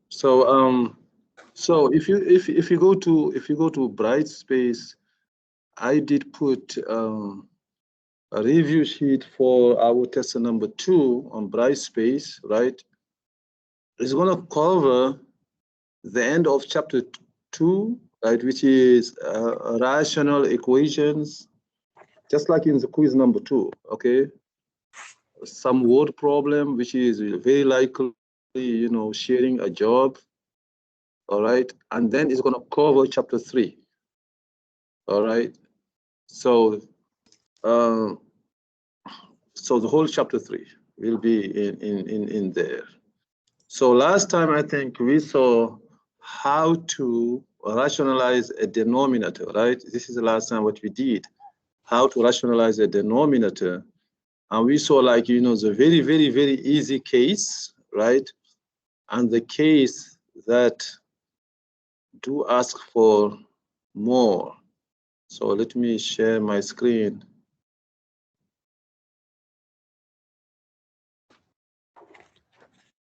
So if you go to Brightspace, I did put a review sheet for our test number 2 on Brightspace, right? It's going to cover the end of chapter 2, right, which is rational equations, just like in the quiz number 2, okay? Some word problem, which is very likely, sharing a job, all right? And then it's going to cover chapter 3, all right? So, so the whole chapter 3 will be in there. So last time I think we saw how to rationalize a denominator, right? This is the last time what we did, how to rationalize a denominator. And we saw, like, the very, very, very easy case, right? And the case that do ask for more. So let me share my screen.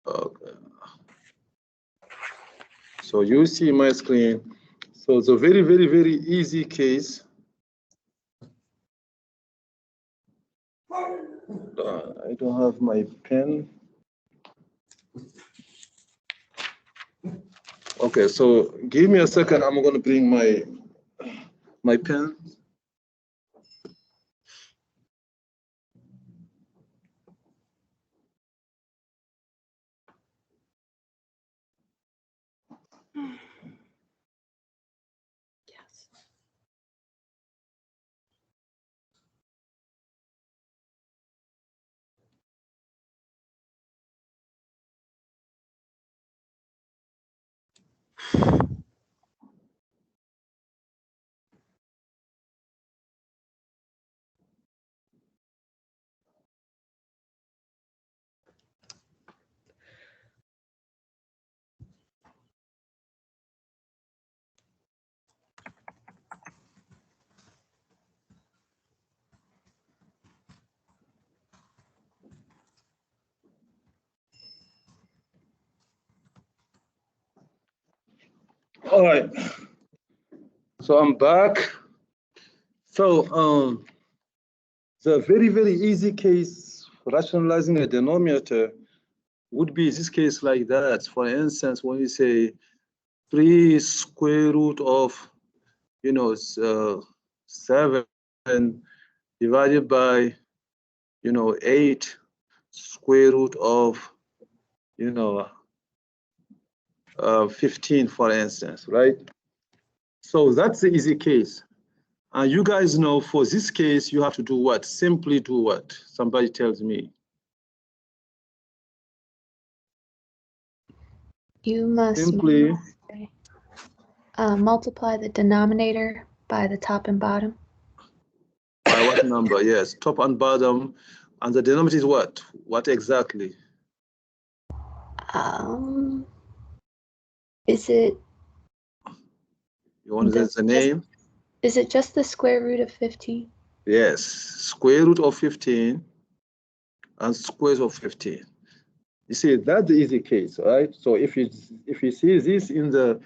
Okay. So you see my screen. So it's a very, very, very easy case. I don't have my pen. Okay, so give me a second. I'm going to bring my pen. Yes. All right. So I'm back. So the very, very easy case for rationalizing a denominator would be this case like that. For instance, when you say 3 square root of 7 divided by 8 square root of 15, for instance, right? So that's the easy case. And you guys know for this case, you have to do what? Simply do what? Somebody tells me. You must Simply multiply the denominator by the top and bottom. By what number? Yes, top and bottom. And the denominator is what? What exactly? Is it? You want the name? Is it just the square root of 15? Yes, square root of 15 and squares of 15. You see, that's the easy case, right? So if you see this in the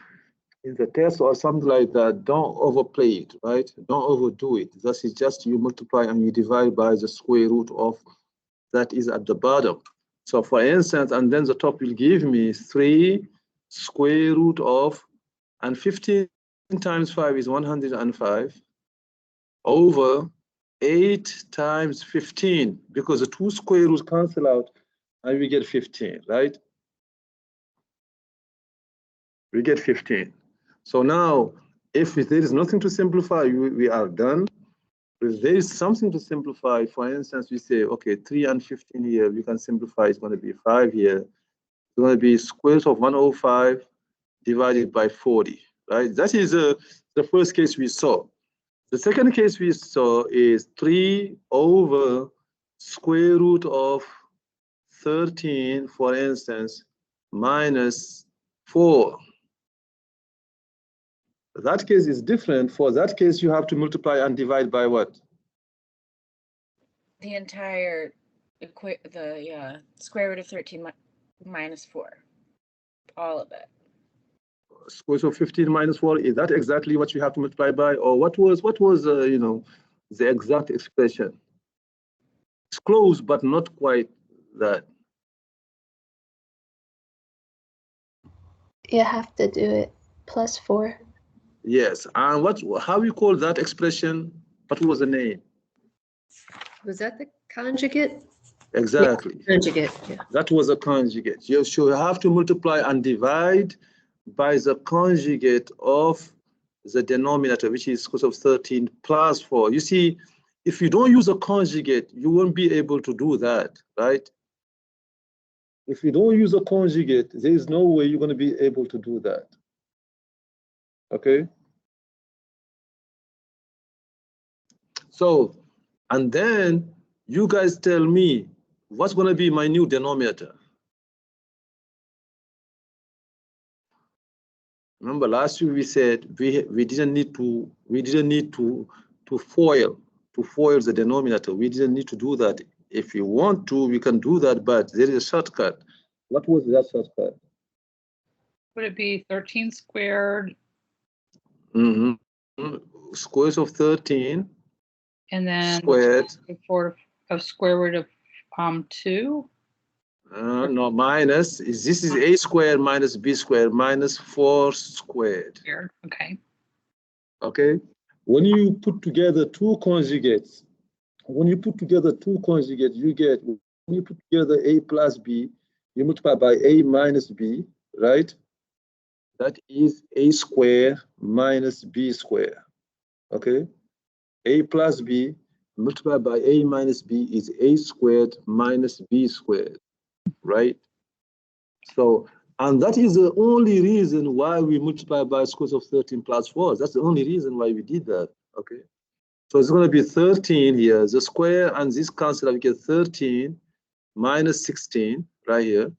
test or something like that, don't overplay it, right? Don't overdo it. That is just you multiply and you divide by the square root of that is at the bottom. So for instance, and then the top will give me 3 square root of, and 15 times 5 is 105 over 8 times 15, because the 2 square roots cancel out and we get 15, right? We get 15. So now, if there is nothing to simplify, we are done. If there is something to simplify, for instance, we say, okay, 3 and 15 here, we can simplify, it's going to be 5 here. It's going to be square root of 105 divided by 40, right? That is the first case we saw. The second case we saw is 3 over square root of 13, for instance, minus 4. That case is different. For that case, you have to multiply and divide by what? The entire, square root of 13 minus 4. All of it. Square root of 15 minus 4, is that exactly what you have to multiply by? Or what was you know, the exact expression? It's close, but not quite that. You have to do it plus 4. Yes, and how you call that expression? What was the name? Was that the conjugate? Exactly. Conjugate, yeah. That was a conjugate. You should have to multiply and divide by the conjugate of the denominator, which is square root of 13 plus 4. You see, if you don't use a conjugate, you won't be able to do that, right? If you don't use a conjugate, there is no way you're going to be able to do that. Okay? So, and then you guys tell me what's going to be my new denominator. Remember last week we said we didn't need to foil the denominator. We didn't need to do that. If you want to, we can do that, but there is a shortcut. What was that shortcut? Would it be 13 squared Square root of 13 and then squared. square root of 2? No, minus. This is a squared minus b squared minus 4 squared. Okay. Okay. When you put together two conjugates, you get, when you put together a plus b, you multiply by a minus b, right? That is a square minus b square. Okay. A plus b multiplied by a minus b is a squared minus b squared, right? So, and that is the only reason why we multiply by square root of 13 plus 4. That's the only reason why we did that, okay? So it's going to be 13 here, the square and this cancel, we get 13 minus 16 right here.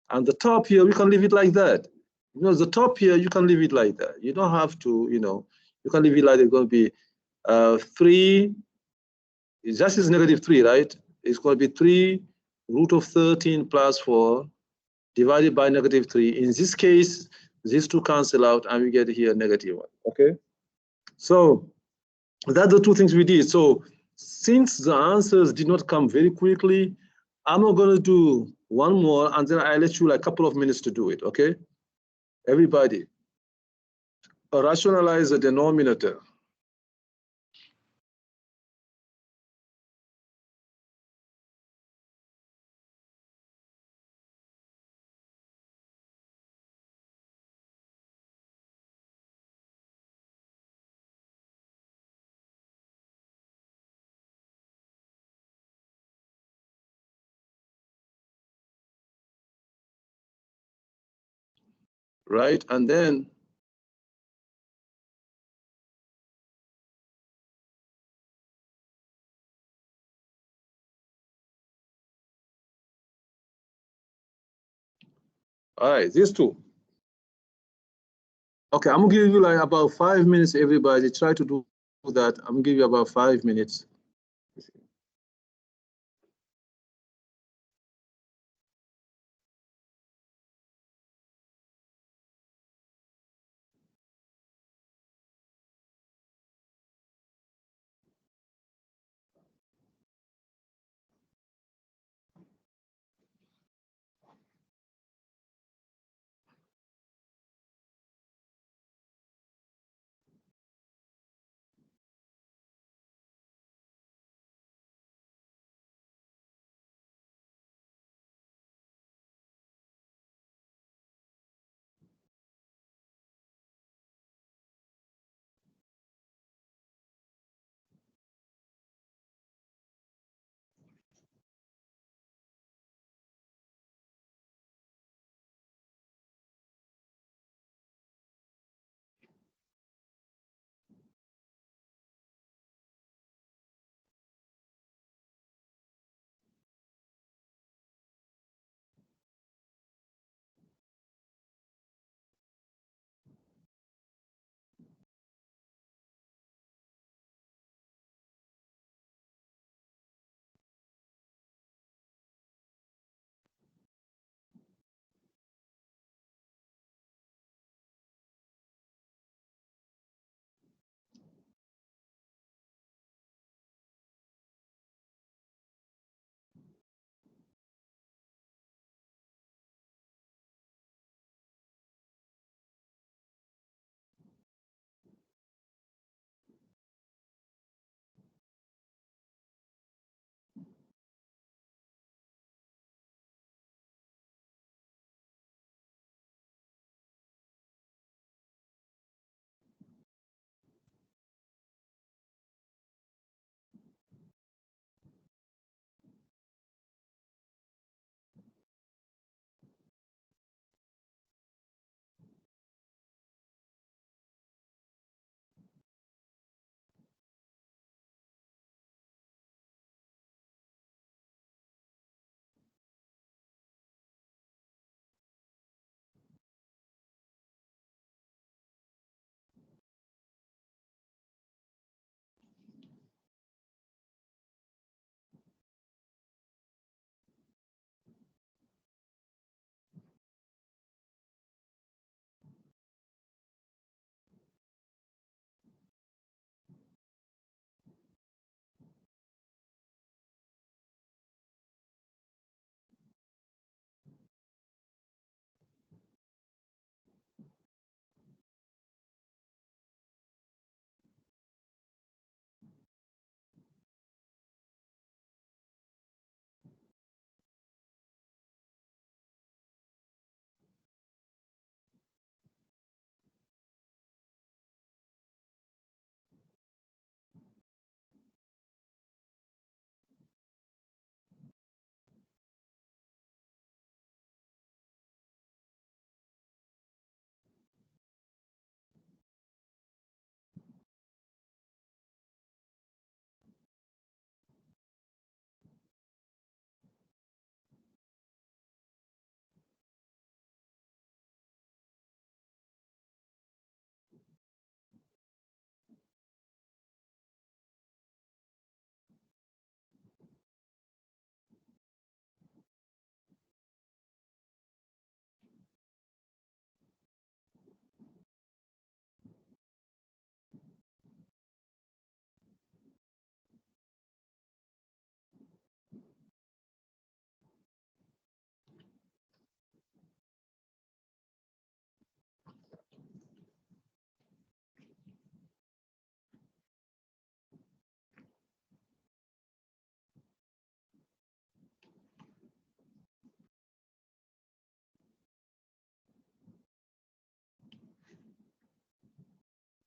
And the top here, we can leave it like that. You know, the top here, you can leave it like that. You don't have to, you know, you can leave it like it's going to be 3, it just is negative 3, right? It's going to be 3 root of 13 plus 4 divided by negative 3. In this case, these two cancel out and we get here negative 1, okay? So that's the two things we did. So since the answers did not come very quickly, I'm not going to do one more and then I'll let you like a couple of minutes to do it, okay? Everybody, rationalize the denominator. Right, and then all right, these two. Okay, I'm gonna give you like about 5 minutes, everybody. Try to do that. I'm gonna give you about 5 minutes.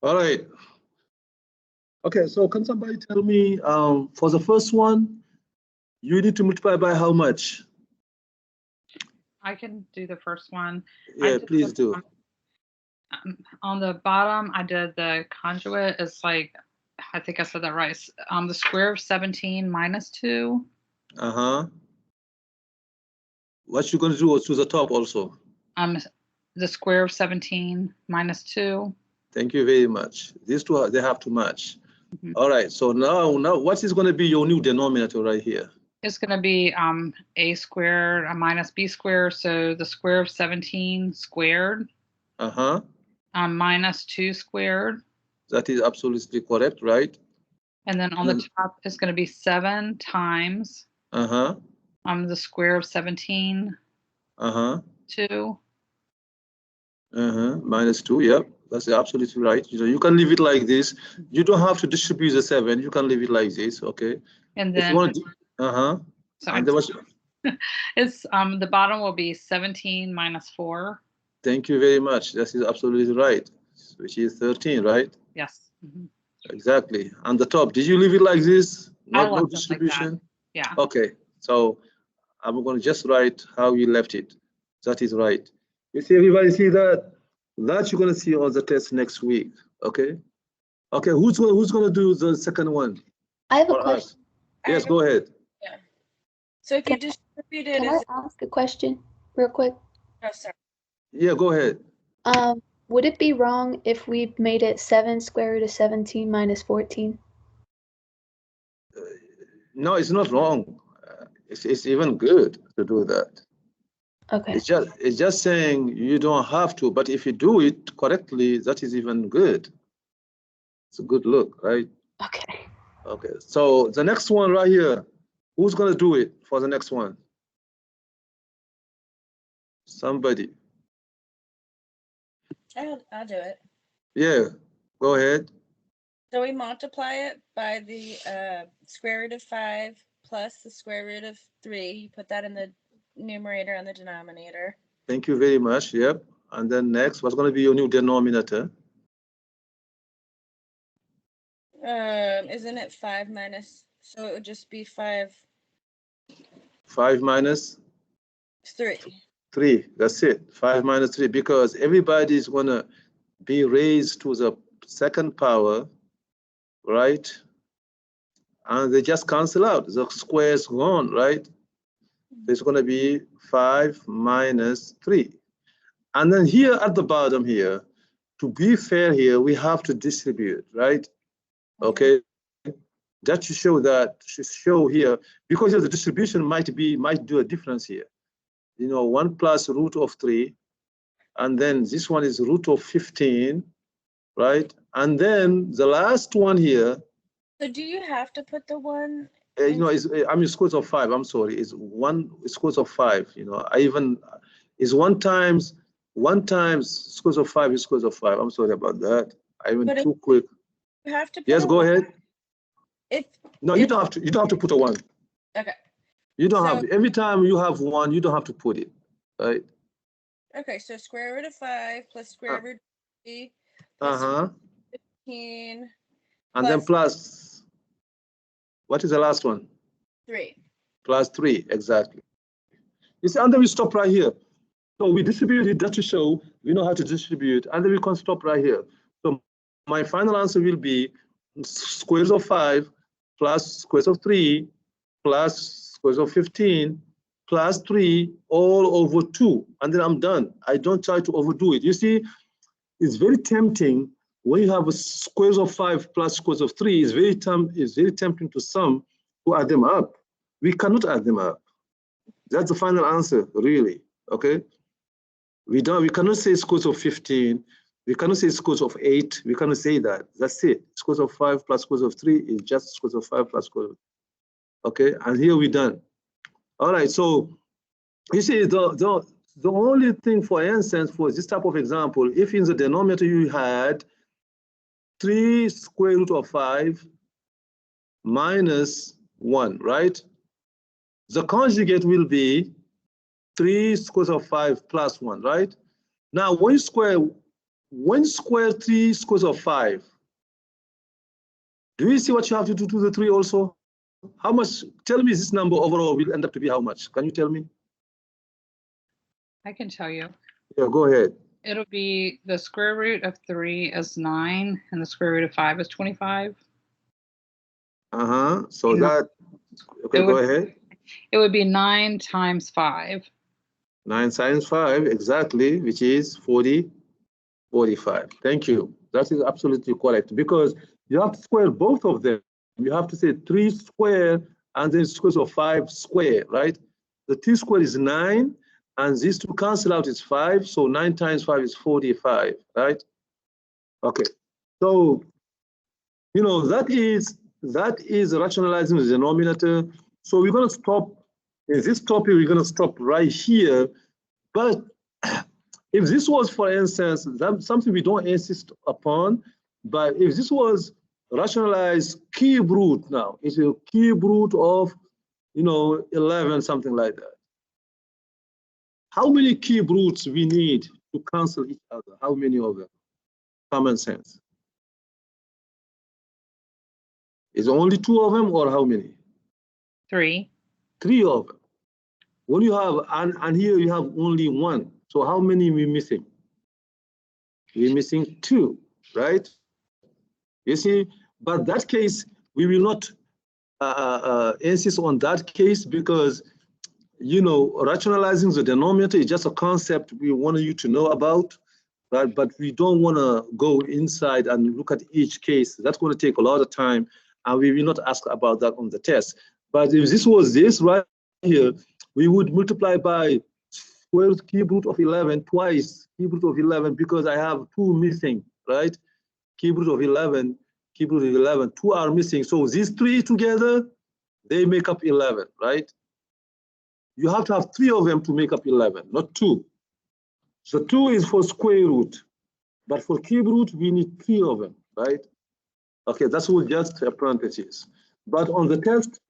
All right. Okay, so can somebody tell me, for the first one, you need to multiply by how much? I can do the first one. I Yeah, did please the, do. On the bottom, I did the conjugate. It's like, I think I said that right. The square of 17 minus 2. Uh-huh. What you gonna do to the top also? The square of 17 minus 2. Thank you very much. These two, they have to match. Mhm. All right, so now what is gonna be your new denominator right here? It's going to be a squared minus b squared. So the square of 17 squared Uh-huh. Minus 2 squared. That is absolutely correct, right? And then on the top is going to be 7 times Uh-huh. the square of 17, Uh-huh. 2. Uh-huh. Minus 2, yep. That's absolutely right. You can leave it like this. You don't have to distribute the 7. You can leave it like this, okay? And If you then, want to, uh-huh. sorry, And there was, it's the bottom will be 17 minus 4. thank you very much. That is absolutely right, which is 13, right? Yes. Mhm. Exactly. And the top, did you leave it like this? I No left it like that. distribution? Yeah. Okay, so I'm going to just write how you left it. That is right. You see, everybody see that? That you're going to see on the test next week, okay? Okay, who's going to do the second one I have a for us? question. Yes, go ahead. So if you Can distribute it Can I as, ask a question real quick? oh, sorry. Yeah, go ahead. Would it be wrong if we made it 7 square root of 17 minus 14? No, it's not wrong. It's even good to do that. Okay. It's just saying you don't have to, but if you do it correctly, that is even good. It's a good look, right? Okay. Okay, so the next one right here, who's gonna do it for the next one? Somebody. I'll do it. Yeah, go ahead. So we multiply it by the square root of 5 plus the square root of 3. You put that in the numerator and the denominator. Thank you very much. Yep. And then next, what's gonna be your new denominator? Isn't it 5 minus? So it would just be 5. 5 minus 3. 3. That's it. 5 minus 3, because everybody is gonna be raised to the second power, right? And they just cancel out. The square is gone, right? It's going to be 5 minus 3. And then here at the bottom here, to be fair here, we have to distribute, right? Okay. That should show here, because the distribution might do a difference here. 1 plus root of 3, and then this one is root of 15, right? And then the last one here, So do you have to put the 1? Squares of 5. I'm sorry. It's 1 squares of 5. Is 1 times squares of 5 is squares of 5. I'm sorry about that. I went too quick. You have to put Yes, go ahead. You don't have to. You don't have to put a 1. Okay. You don't have to. Every time you have 1, you don't have to put it, right? Okay. So square root of 5 plus square root of 3 plus 15. And then plus. What is the last one? 3. Plus 3, exactly. You see, and then we stop right here. So we distribute it, that to show we know how to distribute, and then we can stop right here. So my final answer will be squares of 5 plus squares of 3 plus squares of 15 plus 3 all over 2. And then I'm done. I don't try to overdo it. You see, it's very tempting when you have a squares of 5 plus squares of 3. It's very tempting to some to add them up. We cannot add them up. That's the final answer, really. Okay. We cannot say squares of 15. We cannot say squares of 8. We cannot say that. That's it. Squares of 5 plus squares of 3 is just squares of 5 plus squares of 3. Okay, and here we're done. All right, so you see the only thing, for instance, for this type of example, if in the denominator you had 3 square root of 5 minus 1, right? The conjugate will be 3 squares of 5 plus 1, right? Now, when you square when square 3 squares of 5, do you see what you have to do to the 3 also? How much? Tell me this number overall will end up to be how much? Can you tell me? I can tell you. Yeah, go ahead. It'll be the square root of 3 is 9 and the square root of 5 is 25. So No. that, okay, go ahead. It would be 9 times 5. 9 times 5, exactly, which is 45. Thank you. That is absolutely correct, because you have to square both of them. You have to say 3 square and then squares of 5 square, right? The 3 square is 9, and these two cancel out is 5, so 9 times 5 is 45, right? Okay, so, you know, that is rationalizing the denominator. So we're going to stop, in this topic, we're going to stop right here. But if this was, for instance, something we don't insist upon, but if this was rationalized cube root now, it's a cube root of, you know, 11, something like that. How many cube roots we need to cancel each other? How many of them? Common sense. Is it only 2 of them, or how many? 3. 3 of them. When you have, and here you have only 1. So how many we missing? We're missing 2, right? You see, but that case, we will not insist on that case, because, you know, rationalizing the denominator is just a concept we want you to know about, right? But we don't want to go inside and look at each case. That's going to take a lot of time, and we will not ask about that on the test. But if this was this right here, we would multiply by square root cube root of 11 twice, cube root of 11, because I have 2 missing, right? Cube root of 11, cube root of 11, 2 are missing. So these 3 together, they make up 11, right? You have to have 3 of them to make up 11, not 2. So 2 is for square root, but for cube root, we need 3 of them, right? Okay, that's all just a parenthesis. But on the test,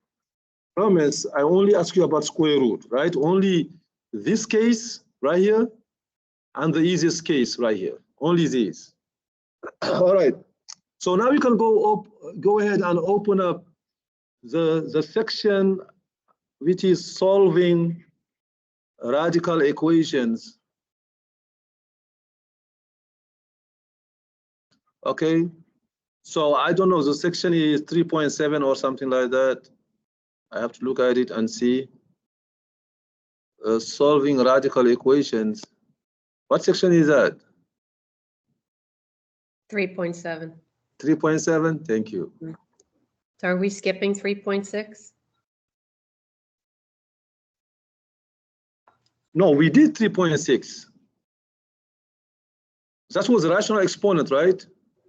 promise, I only ask you about square root, right? Only this case right here and the easiest case right here, only these. All right, so now we can go ahead and open up the section which is solving radical equations. Okay, so I don't know, the section is 3.7 or something like that. I have to look at it and see. Solving radical equations. What section is that? 3.7. 3.7, thank you. So are we skipping 3.6? No, we did 3.6. That was a rational exponent, right?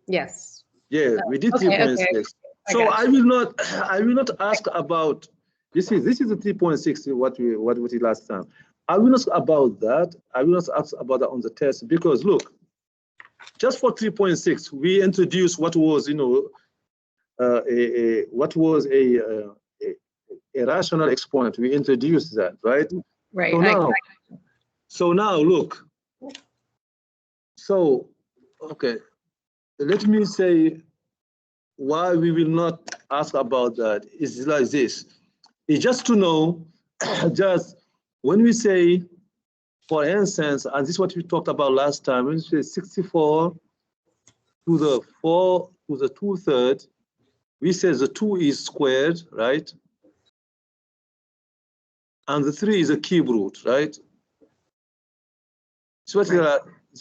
Yes. Yeah, we did 3.6. Okay. So I will not ask about, this is the 3.6 what we did last time. I will not ask about that. I will not ask about that on the test, because look, just for 3.6, we introduced what was, you know, a rational exponent. We introduced that, right? Right. So now look. So, okay, let me say why we will not ask about that. It's like this. It's just to know, just when we say, for instance, and this is what we talked about last time, when we say 64 to the 4 to the 2/3, we say the 2 is squared, right? And the 3 is a cube root, right? So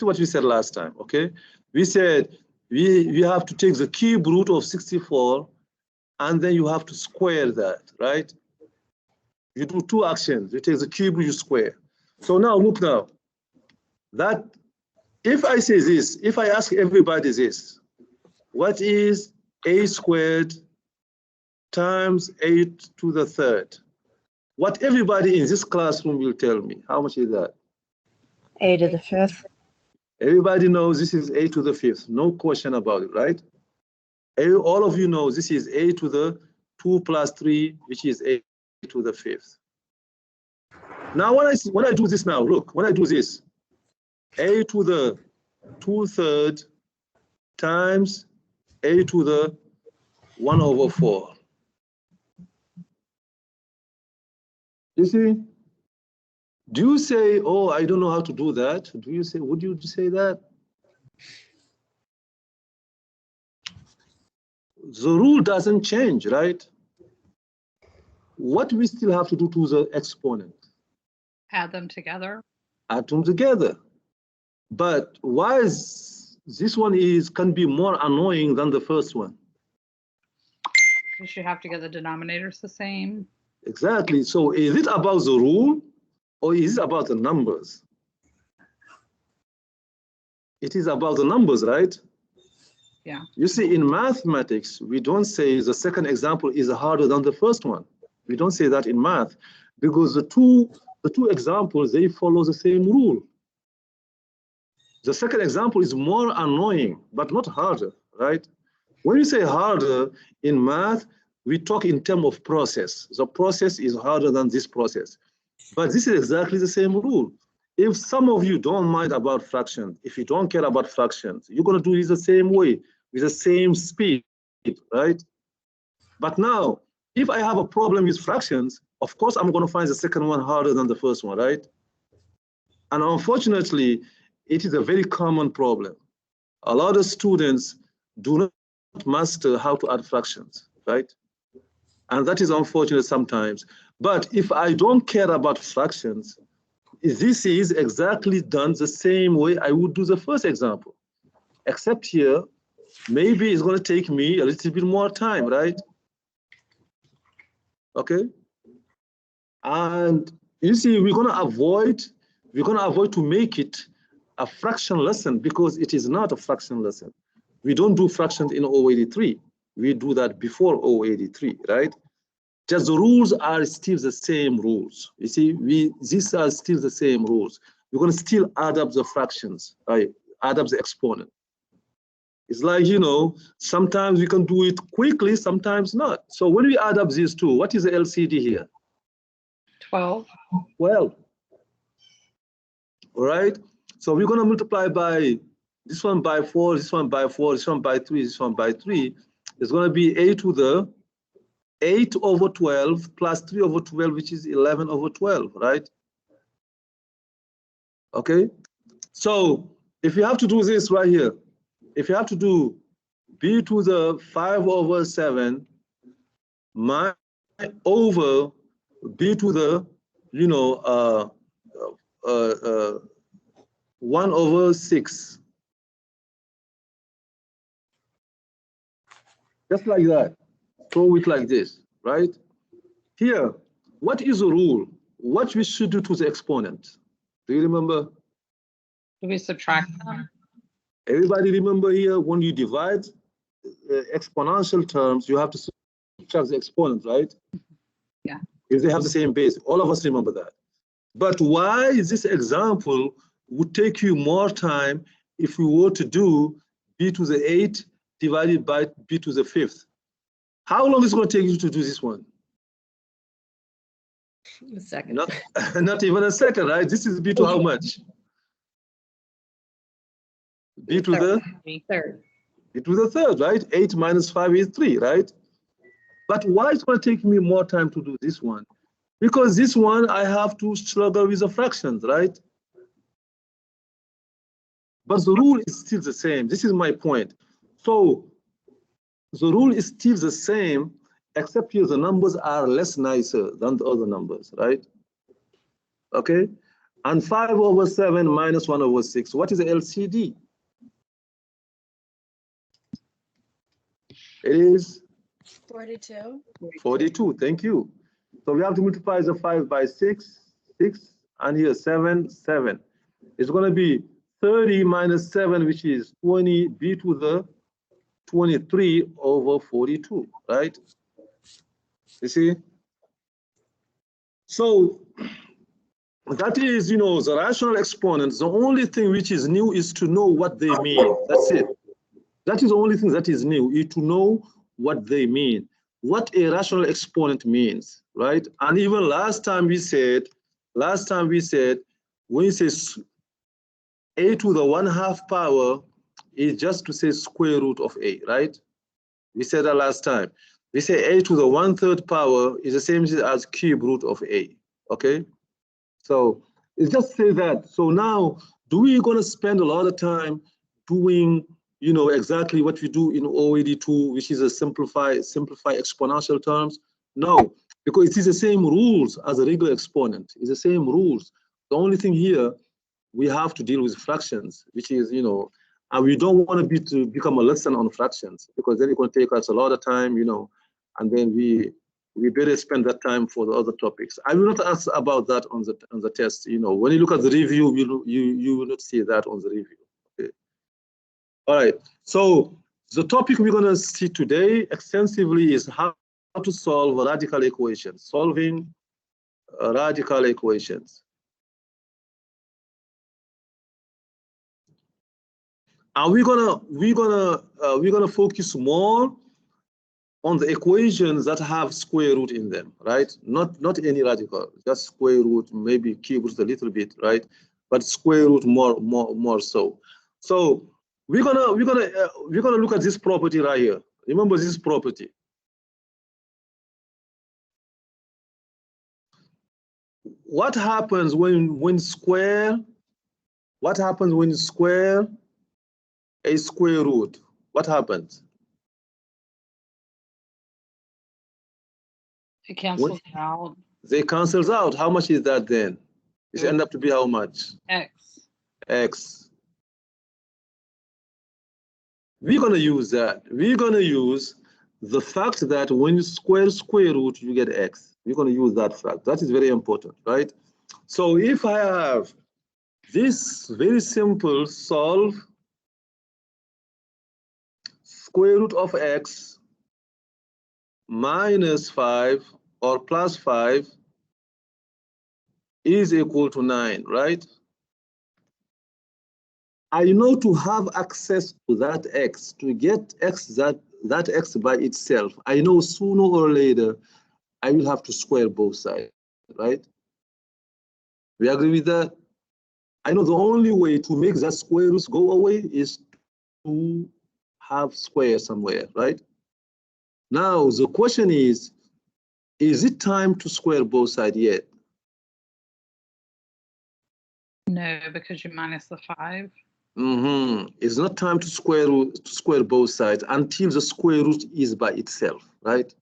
what we said last time, okay? We said we have to take the cube root of 64, and then you have to square that, right? You do 2 actions. You take the cube root, you square. So now look now, that if I say this, if I ask everybody this, what is a squared times 8 to the 3rd? What everybody in this classroom will tell me, how much is that? A to the 5th. Everybody knows this is a to the 5th, no question about it, right? All of you know this is a to the 2 plus 3, which is a to the 5th. Now when I do this now, look, when I do this, a to the 2/3 times a to the 1/4. You see? Do you say, oh, I don't know how to do that? Do you say, would you say that? The rule doesn't change, right? What we still have to do to the exponent? Add them together. Add them together. But why is this one can be more annoying than the first one? Because you have to get the denominators the same. Exactly. So is it about the rule or is it about the numbers? It is about the numbers, right? Yeah. You see, in mathematics, we don't say the second example is harder than the first one. We don't say that in math because the two examples, they follow the same rule. The second example is more annoying, but not harder, right? When we say harder in math, we talk in terms of process. The process is harder than this process. But this is exactly the same rule. If some of you don't mind about fractions, if you don't care about fractions, you're going to do it the same way, with the same speed, right? But now, if I have a problem with fractions, of course, I'm going to find the second one harder than the first one, right? And unfortunately, it is a very common problem. A lot of students do not master how to add fractions, right? And that is unfortunate sometimes. But if I don't care about fractions, this is exactly done the same way I would do the first example. Except here, maybe it's going to take me a little bit more time, right? Okay. And you see, we're going to avoid to make it a fraction lesson because it is not a fraction lesson. We don't do fractions in 083. We do that before 083, right? Just the rules are still the same rules. You see, these are still the same rules. We're going to still add up the fractions, right? Add up the exponent. It's like, you know, sometimes we can do it quickly, sometimes not. So when we add up these two, what is the LCD here? 12. 12. All right. So we're going to multiply by this one by 4, this one by 4, this one by 3, this one by 3. It's going to be a to the 8/12 plus 3/12, which is 11/12, right? Okay. So if you have to do this right here, if you have to do b to the 5/7 over b to the, you know, 1/6. Just like that. Throw it like this, right? Here, what is the rule? What we should do to the exponent? Do you remember? Do we subtract them? Everybody remember here, when you divide exponential terms, you have to subtract the exponent, right? Yeah. If they have the same base. All of us remember that. But why is this example would take you more time if we were to do b to the 8 divided by b to the 5th? How long is it going to take you to do this one? A second. Not even a second, right? This is b to how much? B to the Third. b to the 3rd, right? 8 minus 5 is 3, right? But why is it going to take me more time to do this one? Because this one, I have to struggle with the fractions, right? But the rule is still the same. This is my point. So the rule is still the same, except here the numbers are less nicer than the other numbers, right? Okay. And 5/7 minus 1/6. What is the LCD? It is 42. 42. Thank you. So we have to multiply the 5 by 6, 6, and here 7, 7. It's going to be 30 minus 7, which is 20, b to the 23/42, right? You see? So that is, you know, the rational exponents. The only thing which is new is to know what they mean. That's it. That is the only thing that is new, is to know what they mean, what a rational exponent means, right? And even last time we said, when you say a to the 1/2 power is just to say square root of a, right? We said that last time. We say a to the 1/3 power is the same as cube root of a, okay? So it's just say that. So now, do we gonna spend a lot of time doing, you know, exactly what we do in OAD2, which is a simplify exponential terms? No, because it is the same rules as a regular exponent. It's the same rules. The only thing here, we have to deal with fractions, which is, you know, and we don't want to become a lesson on fractions, because then it's going to take us a lot of time, you know, and then we better spend that time for the other topics. I will not ask about that on the test. You know, when you look at the review, you will not see that on the review. Okay. All right. So the topic we're going to see today extensively is how to solve radical equations, solving radical equations. And we're gonna focus more on the equations that have square root in them, right? Not any radical, just square root, maybe cube root a little bit, right? But square root more so. So we're gonna look at this property right here. Remember this property. What happens when square? What happens when you square a square root? What happens? It cancels out. They cancels out. How much is that then? It end up to be how much? X. X. We're gonna use that. We're gonna use the fact that when you square root, you get X. We're gonna use that fact. That is very important, right? So if I have this very simple solve square root of X minus 5 or plus 5 is equal to 9, right? I know to have access to that X, to get X, that X by itself, I know sooner or later, I will have to square both sides, right? We agree with that? I know the only way to make that square roots go away is to have square somewhere, right? Now, the question is it time to square both sides yet? No, because you minus the 5. It's not time to square both sides until the square root is by itself, right?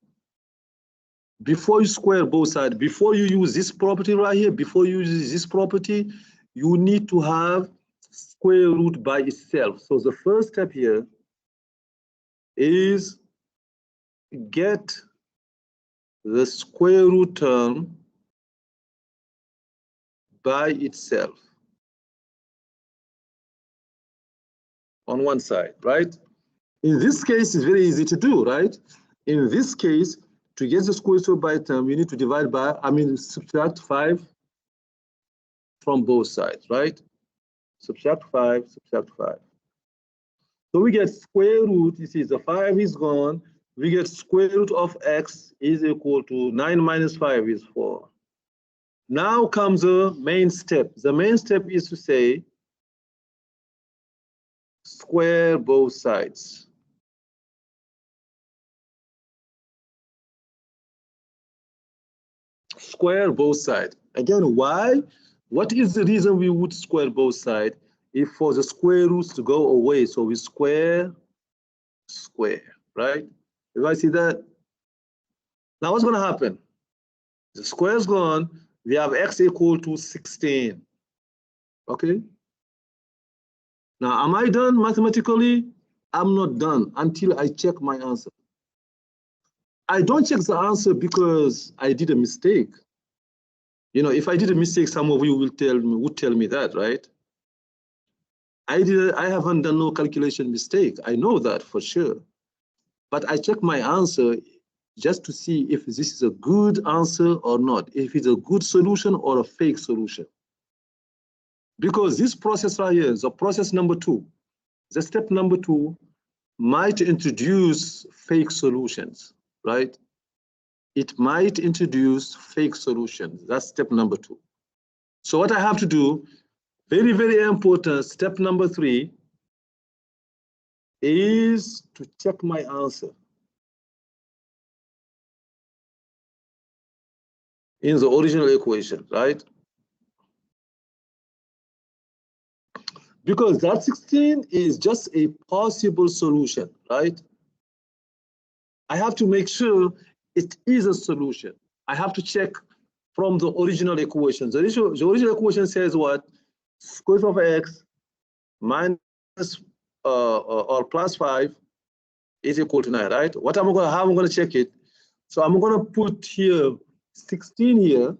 Before you square both sides, before you use this property right here, before you use this property, you need to have square root by itself. So the first step here is get the square root term by itself on one side, right? In this case, it's very easy to do, right? In this case, to get the square root by term, you need to divide by, subtract 5 from both sides, right? Subtract 5, subtract 5. So we get square root, you see the 5 is gone, we get square root of X is equal to 9 minus 5 is 4. Now comes the main step. The main step is to say, square both sides. Square both sides. Again, why? What is the reason we would square both sides? If for the square roots to go away, so we square, right? You guys see that? Now what's gonna happen? The square is gone, we have X equal to 16, okay? Now, am I done mathematically? I'm not done until I check my answer. I don't check the answer because I did a mistake. You know, if I did a mistake, some of you would tell me that, right? I haven't done no calculation mistake. I know that for sure. But I check my answer just to see if this is a good answer or not, if it's a good solution or a fake solution. Because this process right here, the process number 2, the step number 2 might introduce fake solutions, right? It might introduce fake solutions. That's step number 2. So what I have to do, Very, very important. Step number 3 is to check my answer in the original equation, right? Because that 16 is just a possible solution, right? I have to make sure it is a solution. I have to check from the original equation. The original equation says what? Square root of x minus or plus 5 is equal to 9, right? What am I going to, how am I going to check it? So I'm going to put here 16 here.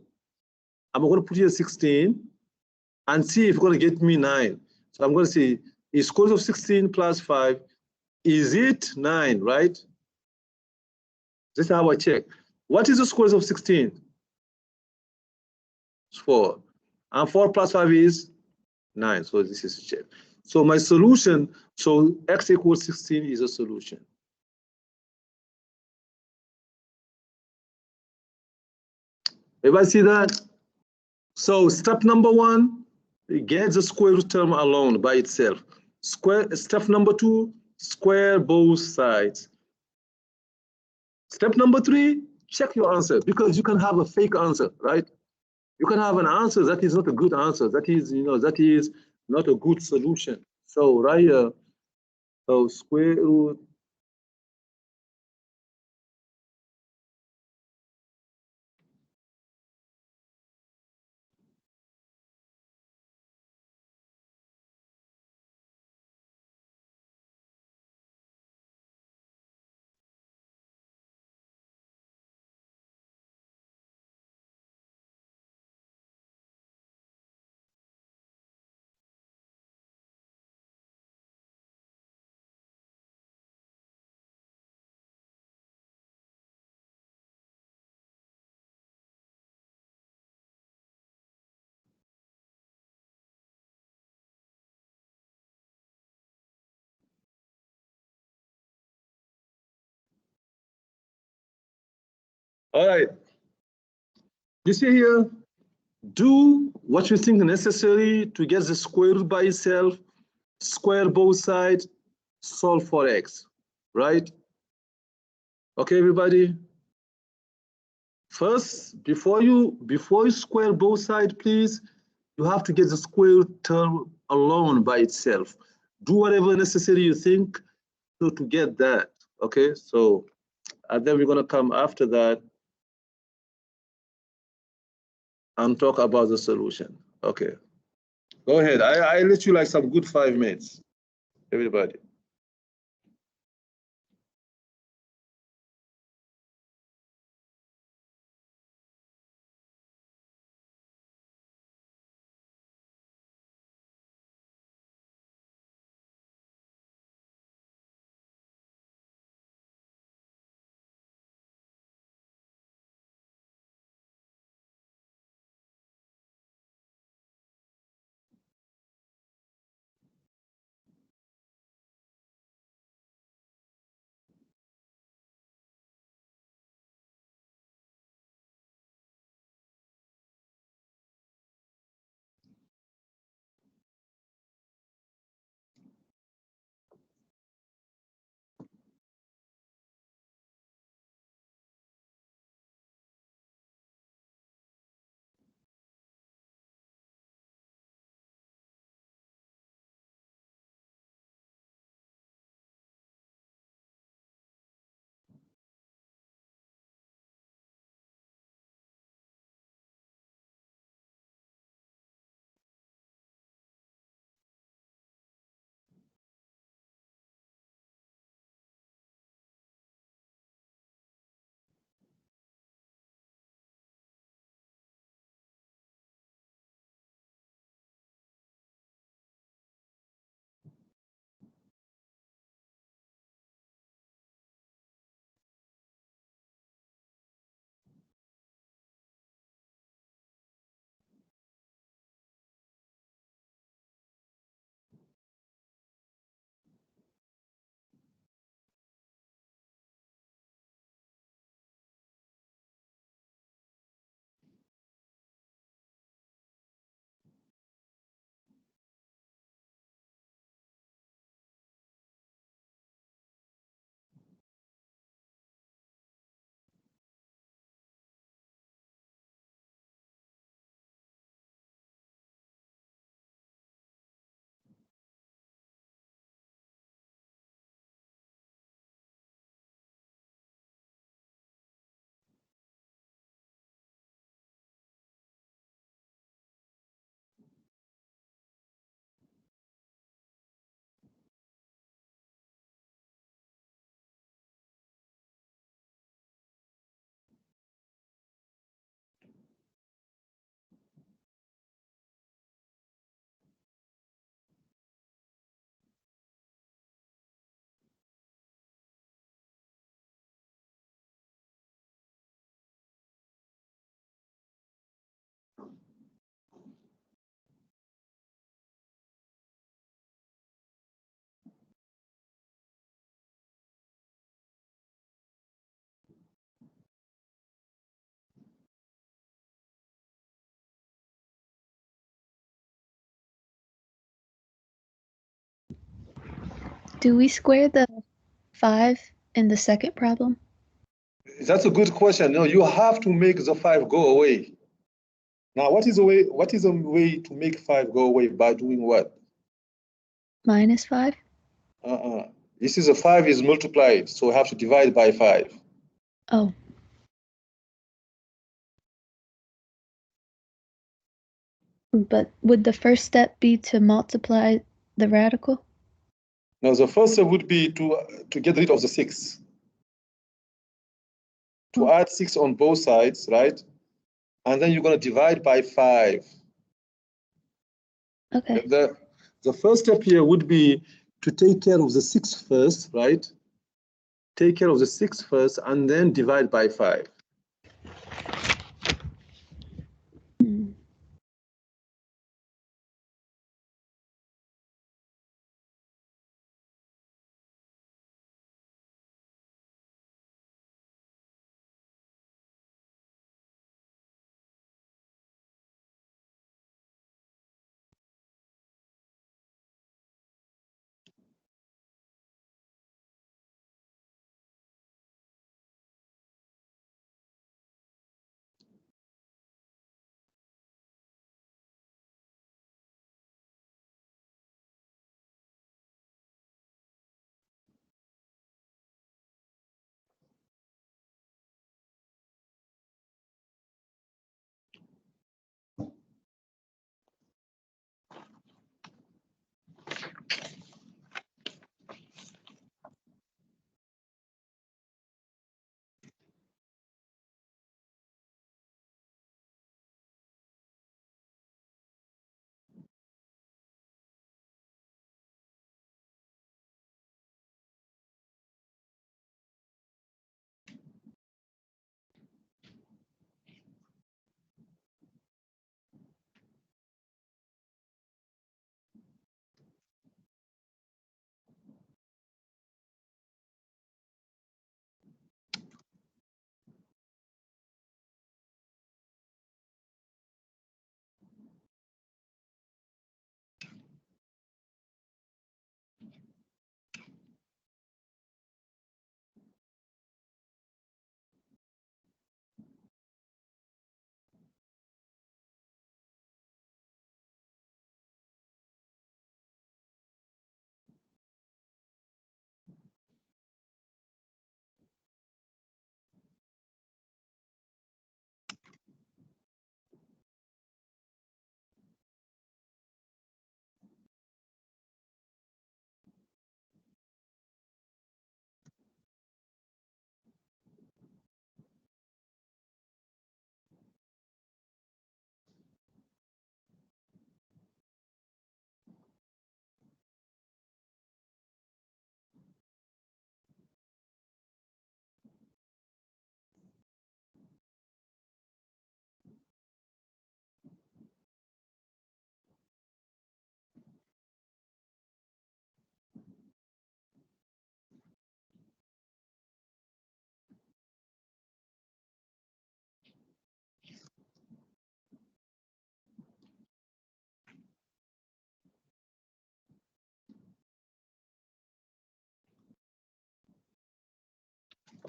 I'm going to put here 16 and see if it's going to get me 9. So I'm going to see, is square root of 16 plus 5, is it 9, right? This is how I check. What is the square root of 16? It's 4. And 4 plus 5 is 9. So this is check. So my solution, so x equals 16 is a solution. Everybody see that? So step number 1, get the square root term alone by itself. Step number 2, square both sides. Step number 3, check your answer, because you can have a fake answer, right? You can have an answer that is not a good answer. That is, that is not a good solution. So right here, so square root . All right. You see here, do what you think necessary to get the square root by itself, square both sides, solve for x, right? Okay, everybody. First, before you square both sides, please, you have to get the square root term alone by itself. Do whatever necessary you think to get that. Okay, so and then we're gonna come after that and talk about the solution. Okay, go ahead. I let you like some good 5 minutes, everybody. Do we square the 5 in the second problem? That's a good question. No, you have to make the 5 go away. Now, what is a way to make 5 go away? By doing what? Minus 5? This is a 5 is multiplied, so we have to divide by 5. Oh. But would the first step be to multiply the radical? Now, the first step would be to get rid of the 6. To add 6 on both sides, right? And then you're going to divide by 5. Okay. The first step here would be to take care of the 6 first, right? Take care of the 6 first and then divide by 5. Hmm.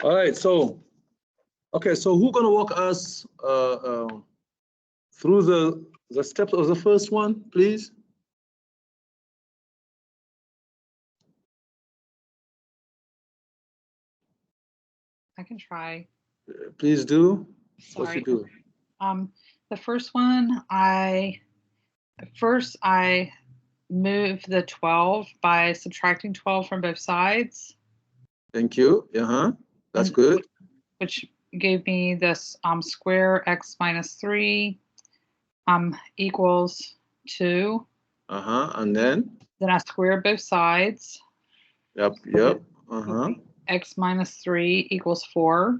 All right, so, okay, so who's going to walk us through the steps of the first one, please? I can try. Please do. What Sorry. you do? The first one, I moved the 12 by subtracting 12 from both sides. Thank you. That's And good. Which gave me this square x minus 3 equals 2. And then? Then I square both sides. Yep. X minus 3 equals 4.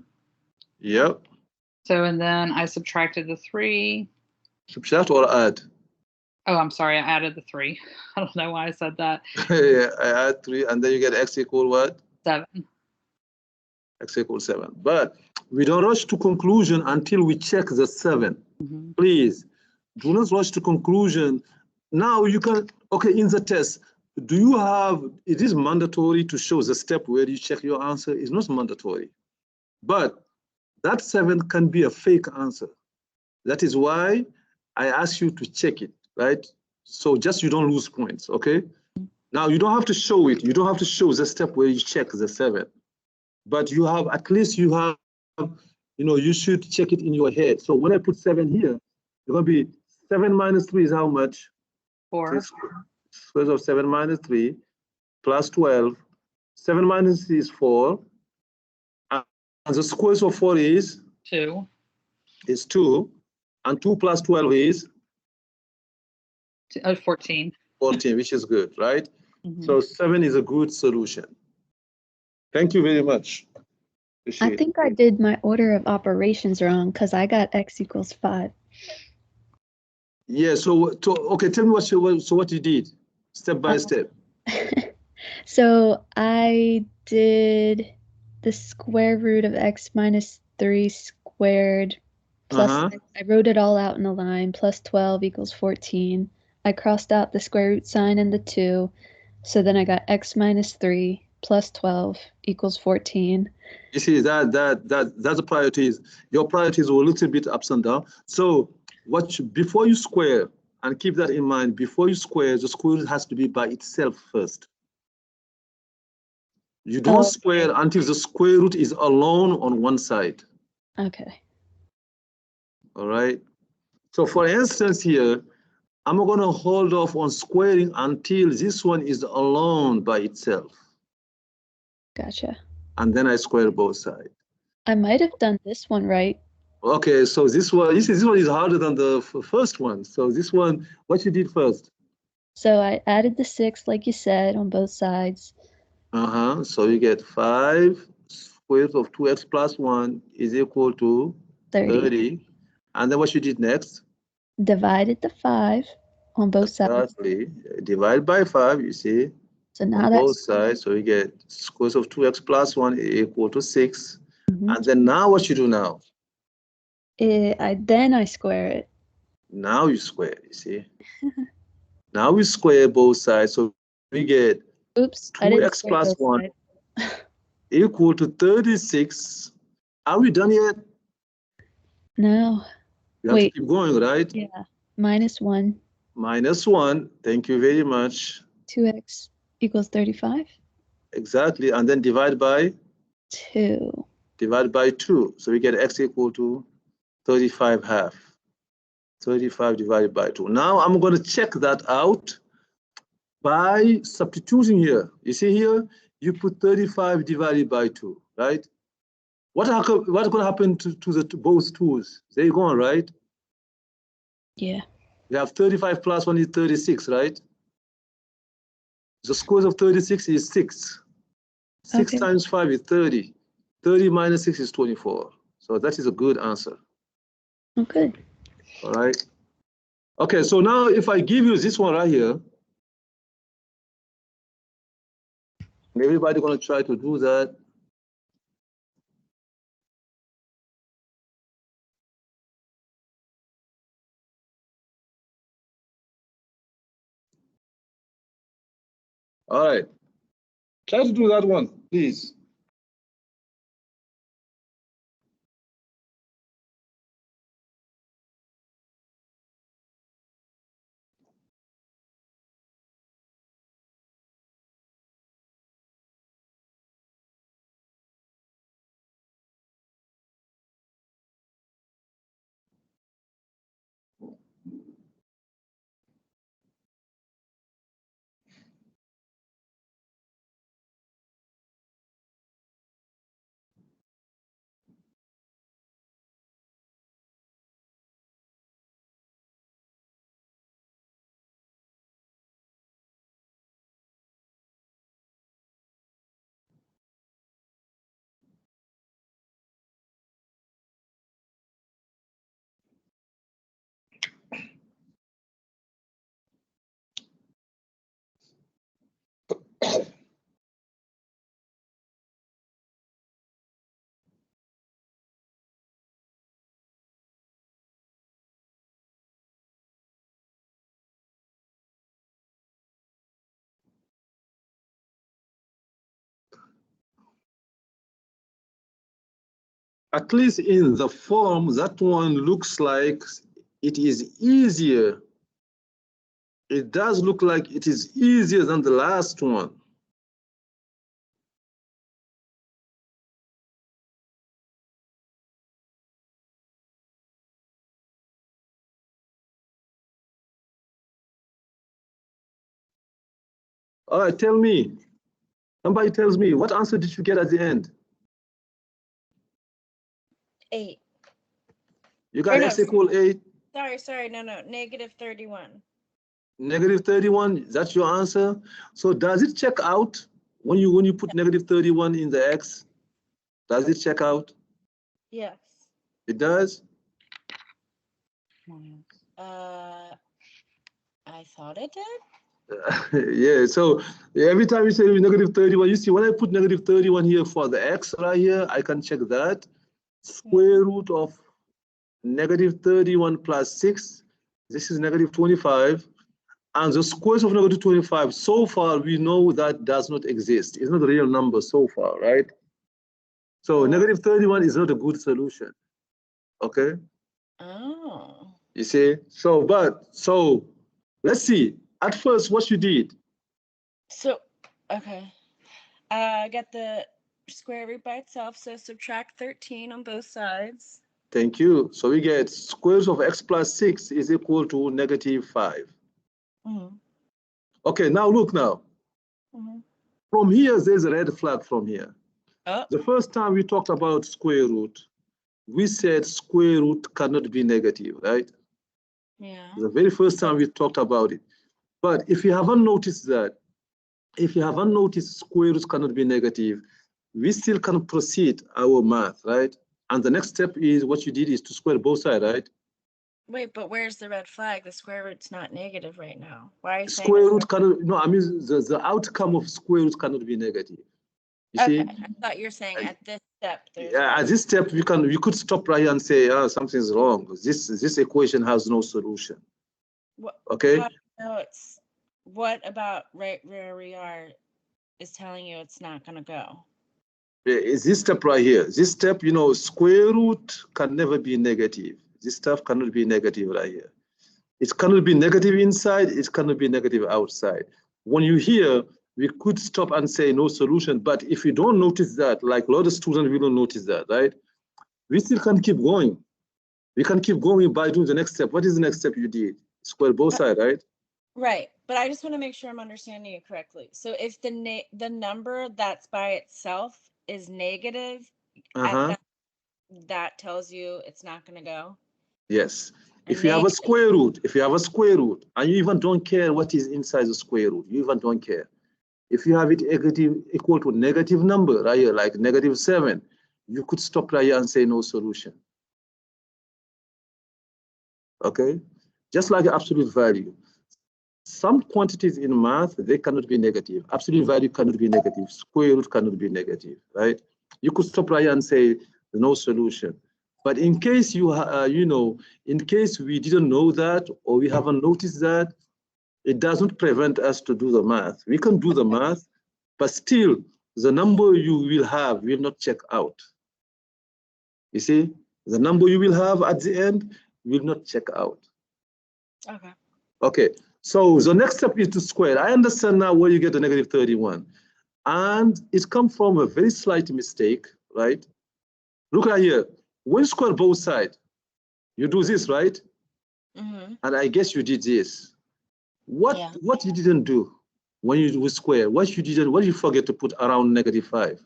Yep. So, and then I subtracted the 3. Subtract or add? Oh, I'm sorry, I added the 3. I don't know why I said that. Yeah, I add 3, and then you get x equal what? 7. X equals 7. But we don't rush to conclusion until we check the 7. Mm-hmm. Please, do not rush to conclusion. Now you can, okay, in the test, do you have, it is mandatory to show the step where you check your answer. It's not mandatory, but that 7 can be a fake answer. That is why I ask you to check it, right? So just you don't lose points, okay? Now you don't have to show it. You don't have to show the step where you check the 7, but you have, at least you have, you should check it in your head. So when I put 7 here, it's gonna be 7 minus 3 is how much? 4. Square of 7 minus 3 plus 12. 7 minus 3 is 4. And the square of 4 is? 2. Is 2. And 2 plus 12 is? 14. 14, which is good, right? Mhm. So 7 is a good solution. Thank you very much. I Appreciate it. think I did my order of operations wrong because I got x equals 5. Yeah, so okay, tell me what you did, step by step. So I did the square root of x minus 3 squared plus I wrote it all out in a line, plus 12 equals 14. I crossed out the square root sign and the 2. So then I got x minus 3 plus 12 equals 14. You see, that's the priorities. Your priorities were a little bit ups and down. So before you square, and keep that in mind, before you square, the square root has to be by itself first. You don't square until the square root is alone on one side. Okay. All right. So for instance here, I'm going to hold off on squaring until this one is alone by itself. Gotcha. And then I square both sides. I might have done this one right. Okay, so this one is harder than the first one. So this one, what you did first? So I added the 6, like you said, on both sides. So you get 5 square root of 2x plus 1 is equal to 30. And then what you did next? Divided the 5 on both sides. Exactly. Divide by 5, you see. So now on that's both sides. So you get square root of 2x plus 1 is equal to 6. And then now what you do now? Then I square it. Now you square, you see. Now we square both sides. So we get 2x plus 1 equal to 36. Are we done yet? No. We have to keep going, right? Yeah. Minus 1. Minus 1. Thank you very much. 2x equals 35. Exactly. And then divide by? 2. Divide by 2. So we get x equal to 35 half. 35 divided by 2. Now I'm going to check that out by substituting here. You see here, you put 35 divided by 2, right? What's going to happen to both 2's? They're gone, right? Yeah. We have 35 plus 1 is 36, right? The square root of 36 is 6. 6 times 5 is 30. 30 minus 6 is 24. So that is a good answer. Oh, good. All right. Okay, so now if I give you this one right here, everybody going to try to do that. All right. Try to do that one, please. at least in the form, that one looks like it is easier. It does look like it is easier than the last one. All right, tell me. Somebody tells me, what answer did you get at the end? 8. You got Or no, x equal 8. Sorry, no, negative 31. Negative 31, that's your answer. So does it check out when you put negative 31 in the x? Does it check out? Yes. It does? I thought it did. Yeah, so every time you say negative 31, you see when I put negative 31 here for the x right here, I can check that. Square root of negative 31 plus 6, this is negative 25. And the squares of negative 25, so far we know that does not exist. It's not a real number so far, right? So negative 31 is not a good solution. Okay? Oh. You see? So let's see. At first, what you did. So, okay. I got the square root by itself, so subtract 13 on both sides. Thank you. So we get squares of x plus 6 is equal to negative 5. Mm-hmm. Okay, now look now. Mm-hmm. From here, there's a red flag from here. Oh. The first time we talked about square root, we said square root cannot be negative, right? Yeah. The very first time we talked about it. But if you haven't noticed that, if you haven't noticed square roots cannot be negative, we still can proceed our math, right? And the next step is what you did is to square both sides, right? Wait, but where's the red flag? The square root's not negative right now. Why are you saying Square root cannot, no, I mean, the outcome of square root cannot be negative. You okay, see? I thought you were saying at this step there's Yeah, at this step, we could stop right here and say, oh, something's wrong. This equation has no solution. what, Okay? how do you know it's what about right where we are is telling you it's not gonna go? Is this step right here? This step, you know, square root can never be negative. This stuff cannot be negative right here. It cannot be negative inside, it cannot be negative outside. When you hear, we could stop and say no solution, but if you don't notice that, like a lot of students, we don't notice that, right? We still can keep going. We can keep going by doing the next step. What is the next step you did? Square both sides, right? Right, but I just want to make sure I'm understanding you correctly. So if the number that's by itself is negative, at that tells you it's not going to go. Yes. If you have a square root, and you even don't care what is inside the square root, you even don't care. If you have it equal to negative number right here, like negative 7, you could stop right here and say no solution. Okay? Just like absolute value. Some quantities in math, they cannot be negative. Absolute value cannot be negative. Square root cannot be negative, right? You could stop right here and say no solution. But in case in case we didn't know that or we haven't noticed that, it doesn't prevent us to do the math. We can do the math, but still the number you will have will not check out. You see, the number you will have at the end will not check out. Okay. Okay, so the next step is to square. I understand now where you get the negative 31. And it comes from a very slight mistake, right? Look right here. When you square both sides, you do this, right? Mm-hmm. And I guess you did this. What you didn't do when you do square? What did you forget to put around negative 5?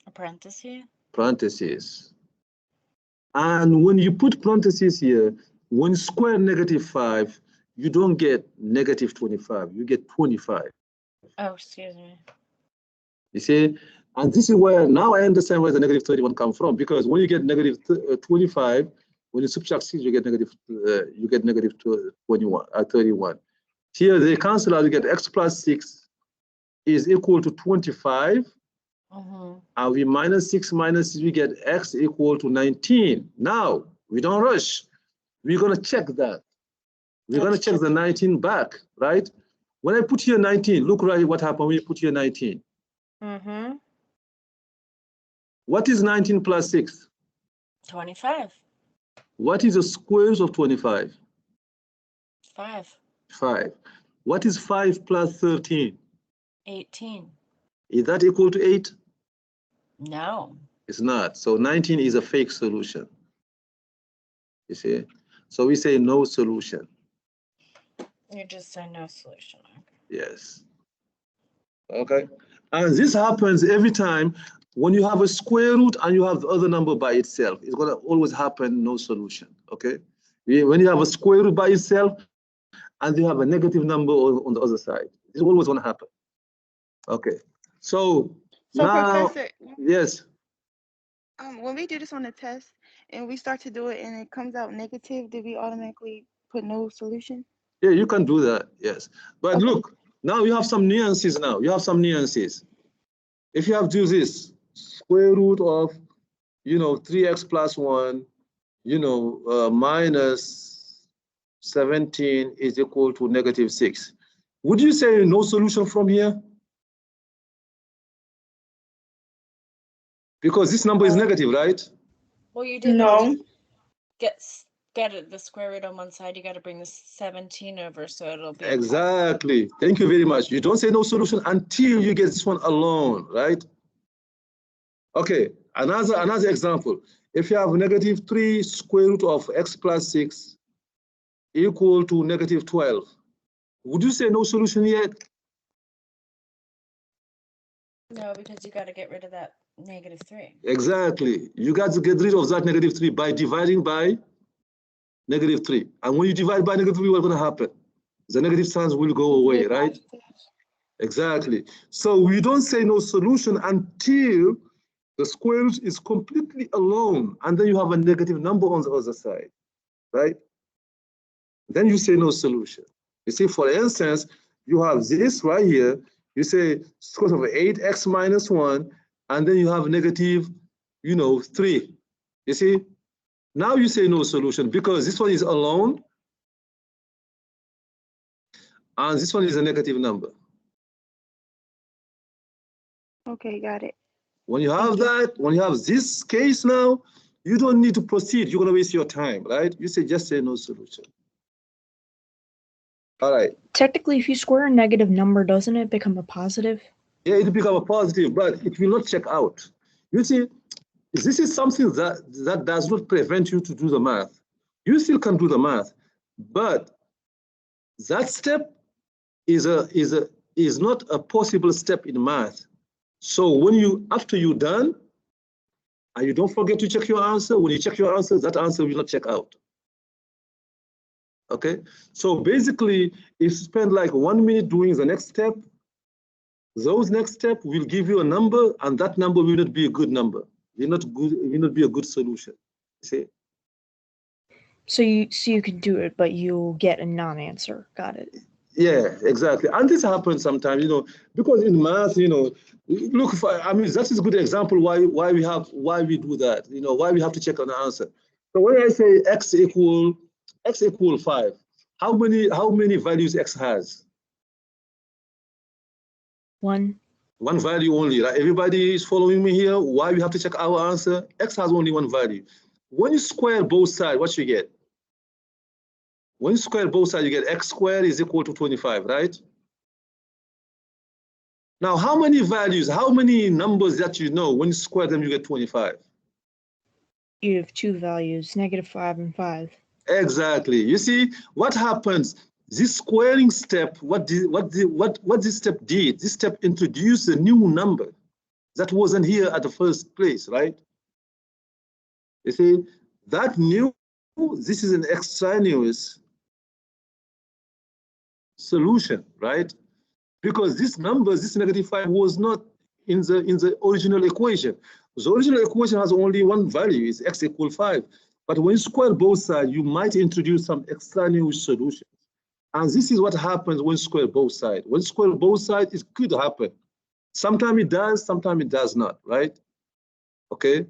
A parenthesis. Parentheses. And when you put parentheses here, when you square negative 5, you don't get negative 25. You get 25. Oh, excuse me. You see, and this is where now I understand where the negative 31 comes from, because when you get negative 25, when you subtract 6, you get negative 31. Here they cancel out. You get x plus 6 is equal to 25. And we minus 6 minus 6, we get x equal to 19. Now we don't rush. We're gonna check that. We're gonna check the 19 back, right? When I put here 19, look right what happened when you put here 19. What is 19 plus 6? 25. What is the square root of 25? 5. 5. What is 5 plus 13? 18. Is that equal to 8? No. It's not. So 19 is a fake solution. You see? So we say no solution. You just say no solution. Okay. Yes. Okay. And this happens every time when you have a square root and you have the other number by itself. It's going to always happen, no solution. Okay. When you have a square root by itself and you have a negative number on the other side, it's always going to happen. Okay. So now, Professor, yes. when we do this on the test and we start to do it and it comes out negative, do we automatically put no solution? Yeah, you can do that, yes. But Okay. look, now you have some nuances now. You have some nuances. If you have to do this, square root of, 3x plus 1, minus 17 is equal to negative 6. Would you say no solution from here? Because this number is negative, right? Well, you didn't No. get it, the square root on one side. You got to bring the 17 over, so it'll be Exactly. Thank you very much. You don't say no solution until you get this one alone, right? Okay, another example. If you have negative 3 square root of x plus 6 equal to negative 12, would you say no solution yet? No, because you got to get rid of that negative 3. Exactly. You got to get rid of that negative 3 by dividing by negative 3. And when you divide by negative 3, what's going to happen? The negative signs will go away, right? Exactly. So we don't say no solution until the square root is completely alone, and then you have a negative number on the other side, right? Then you say no solution. You see, for instance, you have this right here. You say square root of 8x minus 1, and then you have negative, 3. You see? Now you say no solution because this one is alone, and this one is a negative number. Okay, got it. When you have that, when you have this case now, you don't need to proceed. You're going to waste your time, right? You say just say no solution. All right. Technically, if you square a negative number, doesn't it become a positive? Yeah, it become a positive, but it will not check out. You see, this is something that does not prevent you to do the math. You still can do the math, but that step is not a possible step in math. So when after you're done, and you don't forget to check your answer, when you check your answer, that answer will not check out. Okay, so basically, if you spend like 1 minute doing the next step, those next step will give you a number, and that number will not be a good number. It will not be a good solution. See? So you can do it, but you'll get a non-answer. Got it. Yeah, exactly. And this happens sometimes, because in math, look, that is a good example why we do that, why we have to check on the answer. So when I say x equal 5, how many values x has? 1. One value only, right? Everybody is following me here. Why we have to check our answer? X has only one value. When you square both sides, what you get? When you square both sides, you get x squared is equal to 25, right? Now, how many values, how many numbers that when you square them, you get 25? You have 2 values, -5 and 5. Exactly. You see, what happens? This squaring step, what this step did, this step introduced a new number that wasn't here at the first place, right? You see, this is an extraneous solution, right? Because this number, this -5, was not in the original equation. The original equation has only one value, is x equal 5. But when you square both sides, you might introduce some extraneous solution. And this is what happens when you square both sides. When you square both sides, it could happen. Sometimes it does, sometimes it does not, right? Okay,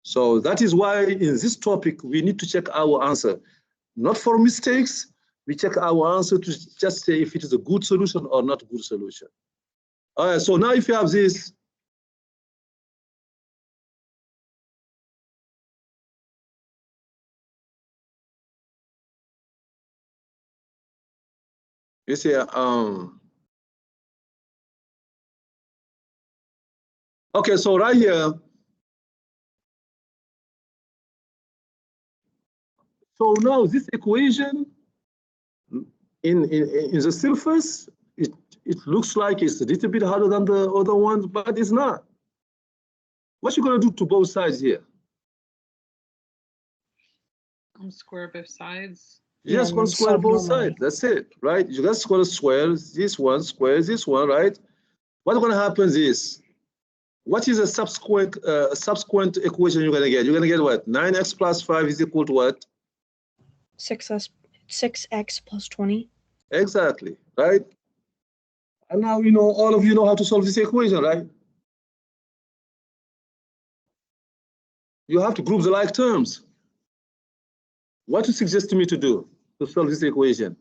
so that is why in this topic, we need to check our answer. Not for mistakes, we check our answer to just say if it is a good solution or not a good solution. All right, so now if you have this, You see, okay, so right here, so now this equation in the surface, it looks like it's a little bit harder than the other ones, but it's not. What you gonna do to both sides here? Square both sides. You just Yeah, gonna and square solve both normally. sides. That's it, right? You just gonna square this one, square this one, right? What's gonna happen is, what is a subsequent equation you're gonna get? You're gonna get what? 9x plus 5 is equal to what? 6x plus 20. Exactly, right? And now you know, all of you know how to solve this equation, right? You have to group the like terms. What do you suggest me to do to solve this equation?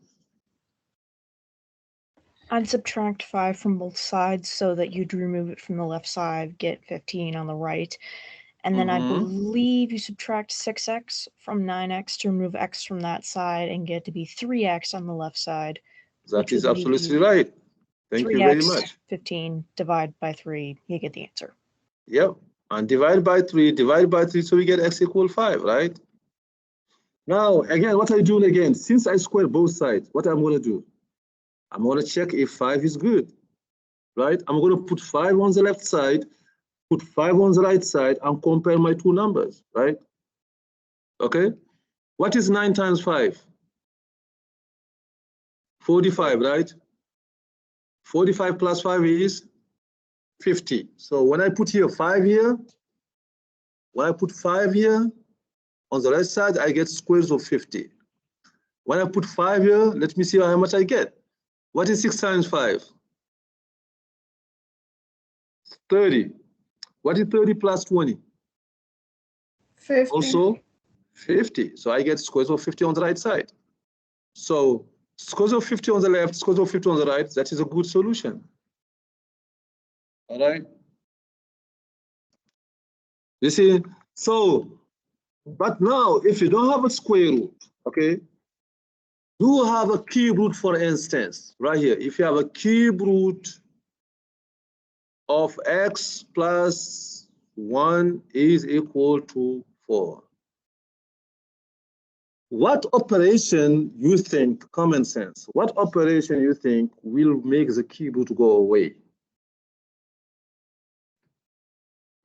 I'd subtract 5 from both sides so that you'd remove it from the left side, get 15 on the right. And then I believe you subtract 6x from 9x to remove x from that side and get to be 3x on the left side. That is absolutely right. Thank you very much. 15 divided by 3, you get the answer. Yep, and divide by 3, so we get x equal 5, right? Now, again, what are you doing again? Since I squared both sides, what I'm gonna do? I'm gonna check if 5 is good, right? I'm gonna put 5 on the left side, put 5 on the right side, and compare my two numbers, right? Okay, what is 9 times 5? 45, right? 45 plus 5 is 50. So when I put here 5 here, when I put 5 here, on the right side, I get squares of 50. When I put 5 here, let me see how much I get. What is 6 times 5? 30. What is 30 plus 20? 50. Also 50. So I get squares of 50 on the right side. So squares of 50 on the left, squares of 50 on the right, that is a good solution. All right. You see, so, but now if you don't have a square root, okay, you have a cube root, for instance, right here. If you have a cube root of x plus 1 is equal to 4. What operation you think, common sense, what operation you think will make the cube root go away?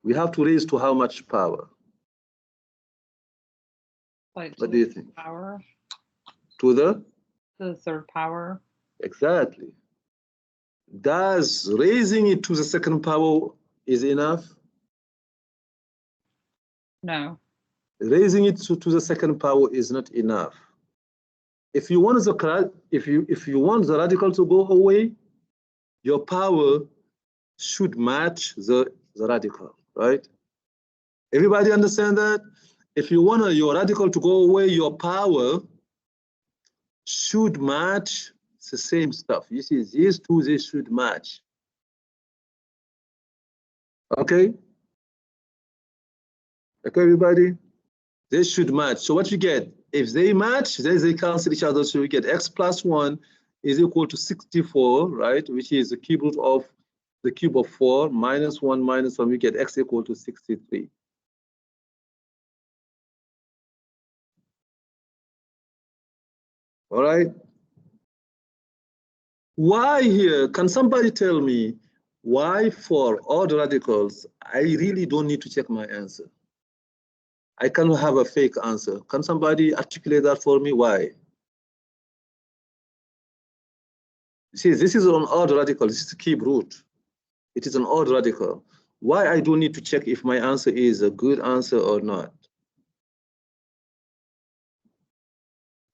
We have to raise to how much power? Like What do you think? Power. To the third power. Exactly. Does raising it to the second power is enough? No. Raising it to the second power is not enough. If you want the radical to go away, your power should match the radical, right? Everybody understand that? If you want your radical to go away, your power should match the same stuff. You see, these two, they should match. Okay? Okay, everybody? They should match. So what you get, if they match, then they cancel each other. So we get x plus 1 is equal to 64, right? Which is the cube root of the cube of 4 minus 1 minus 1. We get x equal to 63. All right. Why here? Can somebody tell me why for odd radicals, I really don't need to check my answer? I can have a fake answer. Can somebody articulate that for me? Why? See, this is an odd radical. This is the cube root. It is an odd radical. Why I don't need to check if my answer is a good answer or not?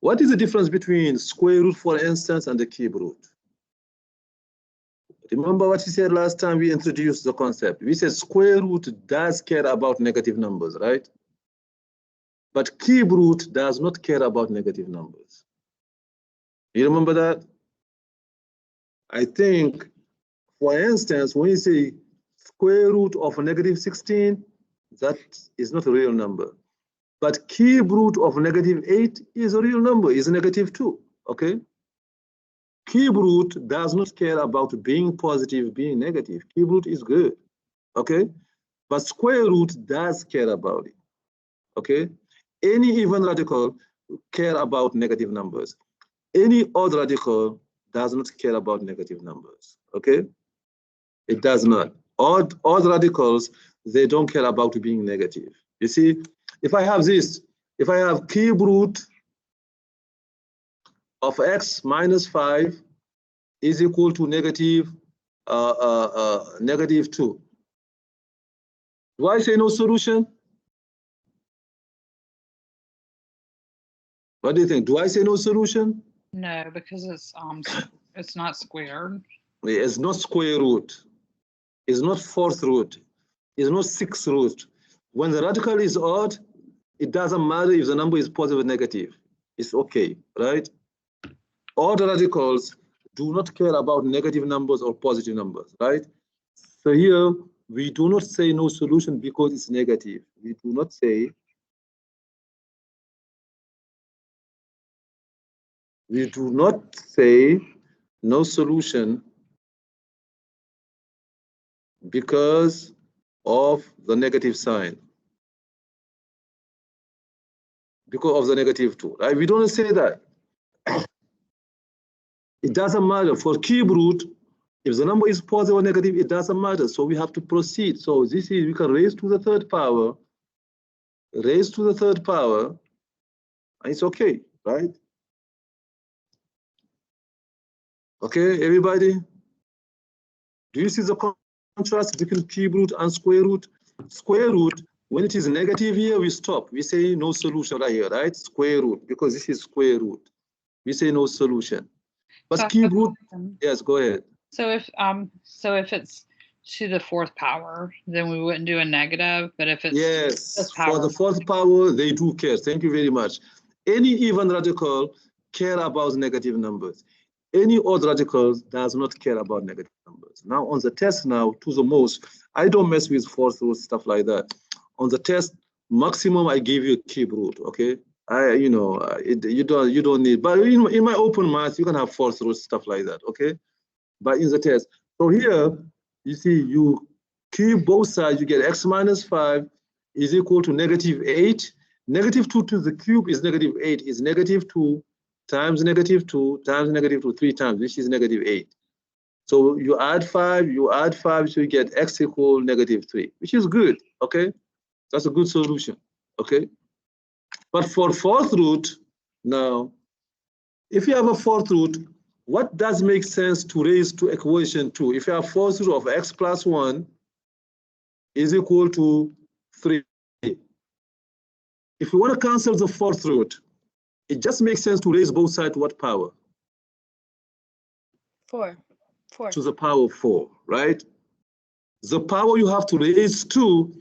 What is the difference between square root, for instance, and the cube root? Remember what we said last time we introduced the concept. We said square root does care about negative numbers, right? But cube root does not care about negative numbers. You remember that? I think, for instance, when you say square root of negative 16, that is not a real number. But cube root of negative 8 is a real number, is negative 2, okay? Cube root does not care about being positive, being negative. Cube root is good, okay? But square root does care about it, okay? Any even radical care about negative numbers. Any odd radical does not care about negative numbers, okay? It does not. Odd radicals, they don't care about being negative. You see, if I have this, if I have cube root of x minus 5 is equal to negative 2. Do I say no solution? What do you think? Do I say no solution? No, because it's not squared. It's not square root. It's not fourth root. It's not sixth root. When the radical is odd, it doesn't matter if the number is positive or negative. It's okay, right? Odd radicals do not care about negative numbers or positive numbers, right? So here, we do not say no solution because it's negative. We do not say no solution because of the negative sign. Because of the negative 2, right? We don't say that. It doesn't matter. For cube root, if the number is positive or negative, it doesn't matter. So we have to proceed. So this is, we can raise to the third power, and it's okay, right? Okay, everybody? Do you see the contrast between cube root and square root? Square root, when it is negative here, we stop. We say no solution right here, right? Square root, because this is square root. We say no solution. But So cube root, yes, go ahead. So if it's to the fourth power, then we wouldn't do a negative. But if it's yes, for the fourth power, they do care. Thank you very much. Any even radical care about negative numbers. Any odd radical does not care about negative numbers. Now on the test now, to the most, I don't mess with fourth root, stuff like that. On the test, maximum I give you cube root, okay? You don't need, but in my open math, you can have fourth root, stuff like that, okay? But in the test, so here, you see, you cube both sides, you get x minus 5 is equal to negative 8. Negative 2 to the cube is negative 8, is negative 2 times negative 2 times negative 2 3 times, which is negative 8. So you add 5, so you get x equal negative 3, which is good, okay? That's a good solution, okay? But for fourth root, now, if you have a fourth root, what does make sense to raise to equation 2? If you have fourth root of x plus 1 is equal to 3. If you want to cancel the fourth root, it just makes sense to raise both sides to what power? 4. To the power of 4, right? The power you have to raise to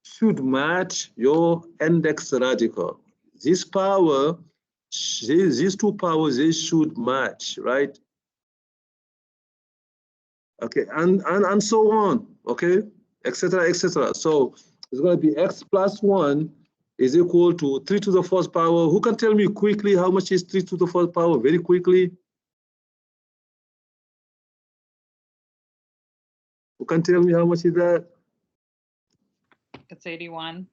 should match your index radical. This power, these two powers, they should match, right? Okay, and so on, okay, etc., etc. So it's going to be x plus 1 is equal to 3 to the fourth power. Who can tell me quickly how much is 3 to the fourth power? Very quickly. Who can tell me how much is that? It's 81.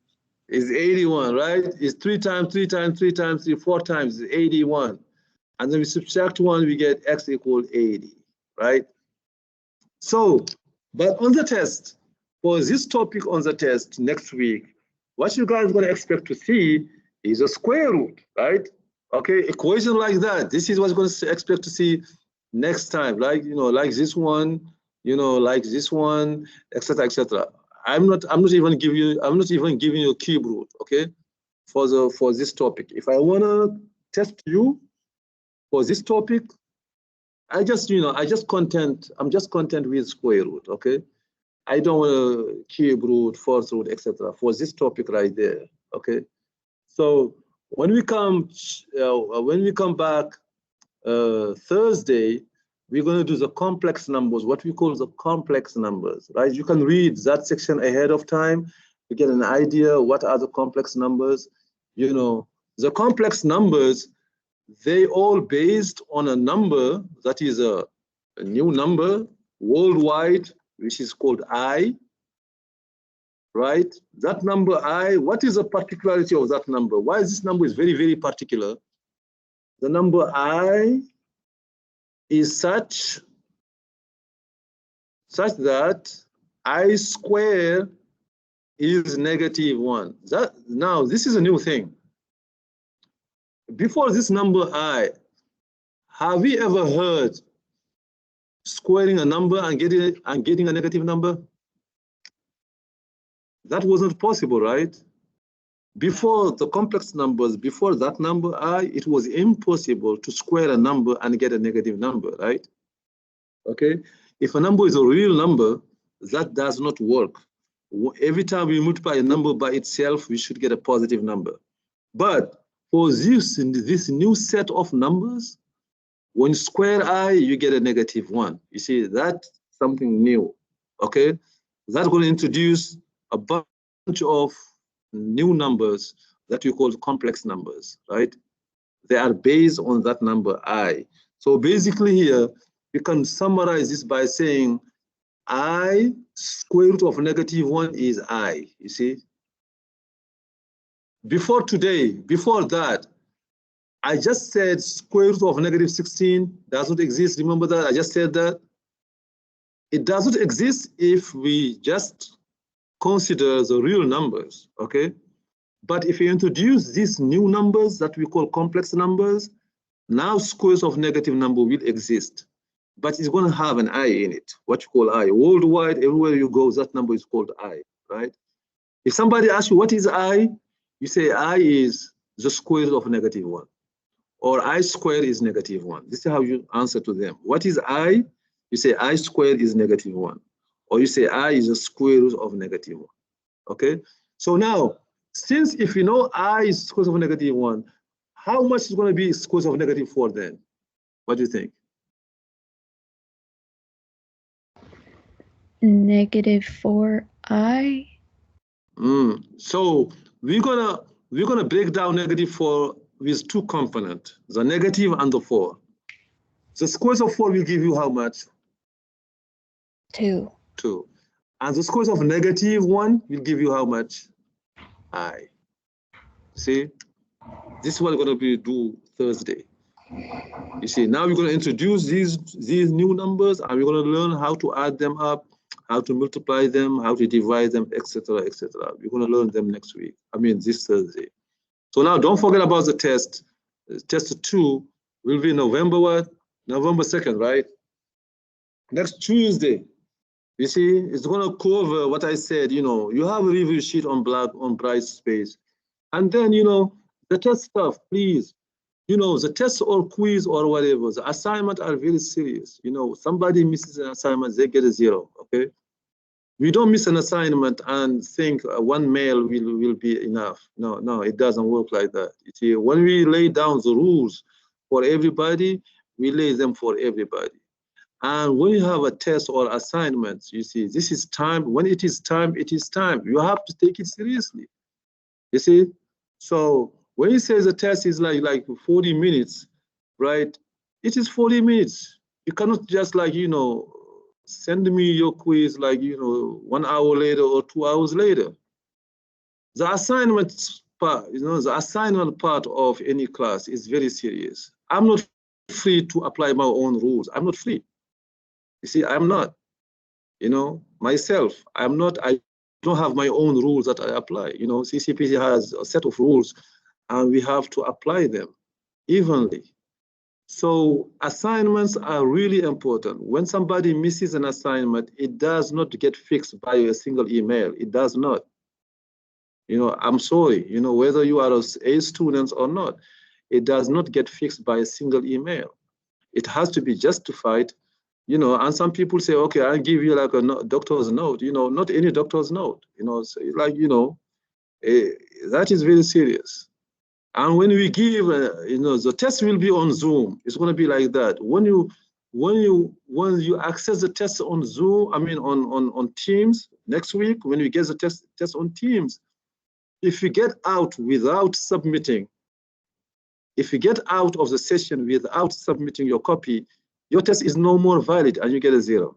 It's 81, right? It's 3 times 3 times 3 times 3, 4 times, it's 81. And then we subtract 1, we get x equal 80, right? So, but on the test, for this topic on the test next week, what you guys are going to expect to see is a square root, right? Okay, equation like that. This is what you're going to expect to see next time, like, like this one, like this one, etc., etc. I'm not even giving you a cube root, okay, for this topic. If I want to test you for this topic, I'm just content with square root, okay? I don't want a cube root, fourth root, etc. for this topic right there, okay? So when we come back Thursday, we're going to do the complex numbers, what we call the complex numbers, right? You can read that section ahead of time to get an idea what are the complex numbers. The complex numbers, they all based on a number that is a new number worldwide, which is called I, right? That number I, what is the particularity of that number? Why is this number is very, very particular? The number I is such that I square is -1. Now, this is a new thing. Before this number I, have you ever heard squaring a number and getting a negative number? That wasn't possible, right? Before the complex numbers, before that number I, it was impossible to square a number and get a negative number, right? Okay, if a number is a real number, that does not work. Every time we multiply a number by itself, we should get a positive number. But for this new set of numbers, when you square I, you get a -1. You see, that's something new, okay? That's going to introduce a bunch of new numbers that we call complex numbers, right? They are based on that number I. So basically here, we can summarize this by saying I square root of -1 is I, you see? Before today, before that, I just said square root of -16 doesn't exist. Remember that? I just said that. It doesn't exist if we just consider the real numbers, okay? But if you introduce these new numbers that we call complex numbers, now squares of negative number will exist. But it's going to have an I in it, what you call I. Worldwide, everywhere you go, that number is called I, right? If somebody asks you, what is I? You say I is the square root of -1. Or I squared is -1. This is how you answer to them. What is I? You say I squared is -1. Or you say I is the square root of -1. Okay? So now, since if you know I is square root of -1, how much is going to be square root of -4 then? What do you think? -4i. So we're gonna break down -4 with two components, the negative and the 4. The square root of 4 will give you how much? 2. 2. And the square root of -1 will give you how much? I. See? This is what we're going to do Thursday. You see, now we're going to introduce these new numbers, and we're going to learn how to add them up, how to multiply them, how to divide them, etc., etc. We're going to learn them next week. I mean, this Thursday. So now don't forget about the test. Test 2 will be November what? November 2nd, right? Next Tuesday. You see, it's going to cover what I said. You know, you have a review sheet on Brightspace. And then, you know, the test stuff, please. You know, the test or quiz or whatever, the assignment are very serious. You know, somebody misses an assignment, they get a 0, okay? We don't miss an assignment and think one mail will be enough. No, it doesn't work like that. You see, when we lay down the rules for everybody, we lay them for everybody. And when you have a test or assignments, you see, this is time. When it is time, it is time. You have to take it seriously. You see? So when you say the test is like 40 minutes, right? It is 40 minutes. You cannot just you know, send me your quiz you know, 1 hour later or 2 hours later. The assignment part, you know, the assignment part of any class is very serious. I'm not free to apply my own rules. I'm not free. You see, I'm not, you know, myself, I don't have my own rules that I apply. You know, CCPC has a set of rules and we have to apply them evenly. So assignments are really important. When somebody misses an assignment, it does not get fixed by a single email. It does not. You know, I'm sorry, you know, whether you are A student or not, it does not get fixed by a single email. It has to be justified, you know, and some people say, okay, I'll give you like a doctor's note, you know, not any doctor's note, you know, so you know, that is very serious. And when we give, you know, the test will be on Zoom. It's going to be like that. When you access the test on Zoom, I mean on Teams next week, when you get the test on Teams, if you get out without submitting, If you get out of the session without submitting your copy, your test is no more valid and you get a 0.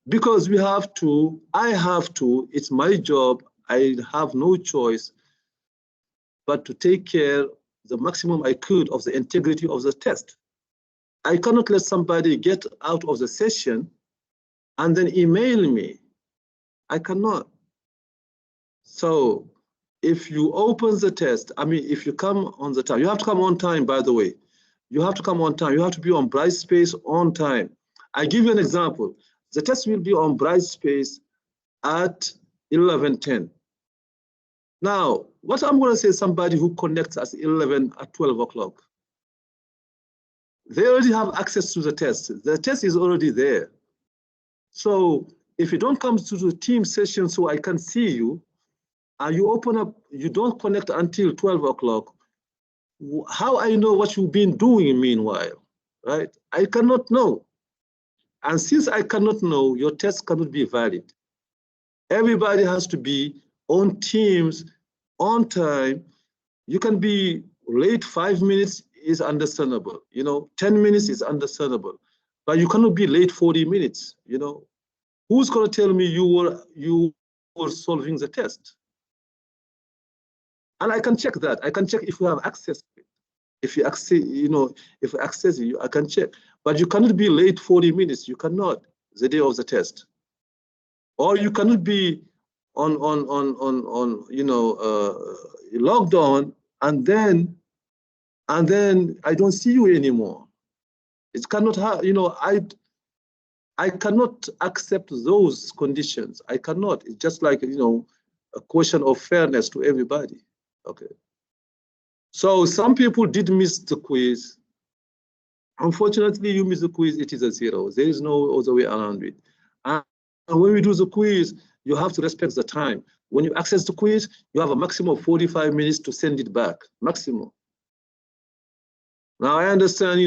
Because we have to, I have to, it's my job, I have no choice but to take care the maximum I could of the integrity of the test. I cannot let somebody get out of the session and then email me. I cannot. So if you open the test, I mean, if you come on the time, you have to come on time, by the way. You have to come on time. You have to be on Brightspace on time. I give you an example. The test will be on Brightspace at 11:10. Now, what I'm going to say, somebody who connects at 12 o'clock, they already have access to the test. The test is already there. So if you don't come to the team session so I can see you, and you open up, you don't connect until 12 o'clock, how I know what you've been doing meanwhile, right? I cannot know. And since I cannot know, your test cannot be valid. Everybody has to be on Teams, on time. You can be late 5 minutes is understandable, 10 minutes is understandable, but you cannot be late 40 minutes, Who's gonna tell me you were solving the test? And I can check that. I can check if you have access to it. If you access, if you access it, I can check. But you cannot be late 40 minutes. You cannot the day of the test, or you cannot be on logged on and then I don't see you anymore. It cannot have. I cannot accept those conditions. I cannot. It's just like a question of fairness to everybody. Okay. So some people did miss the quiz. Unfortunately, you miss the quiz, it is a 0. There is no other way around it. And when we do the quiz, you have to respect the time. When you access the quiz, you have a maximum of 45 minutes to send it back, maximum. Now I understand,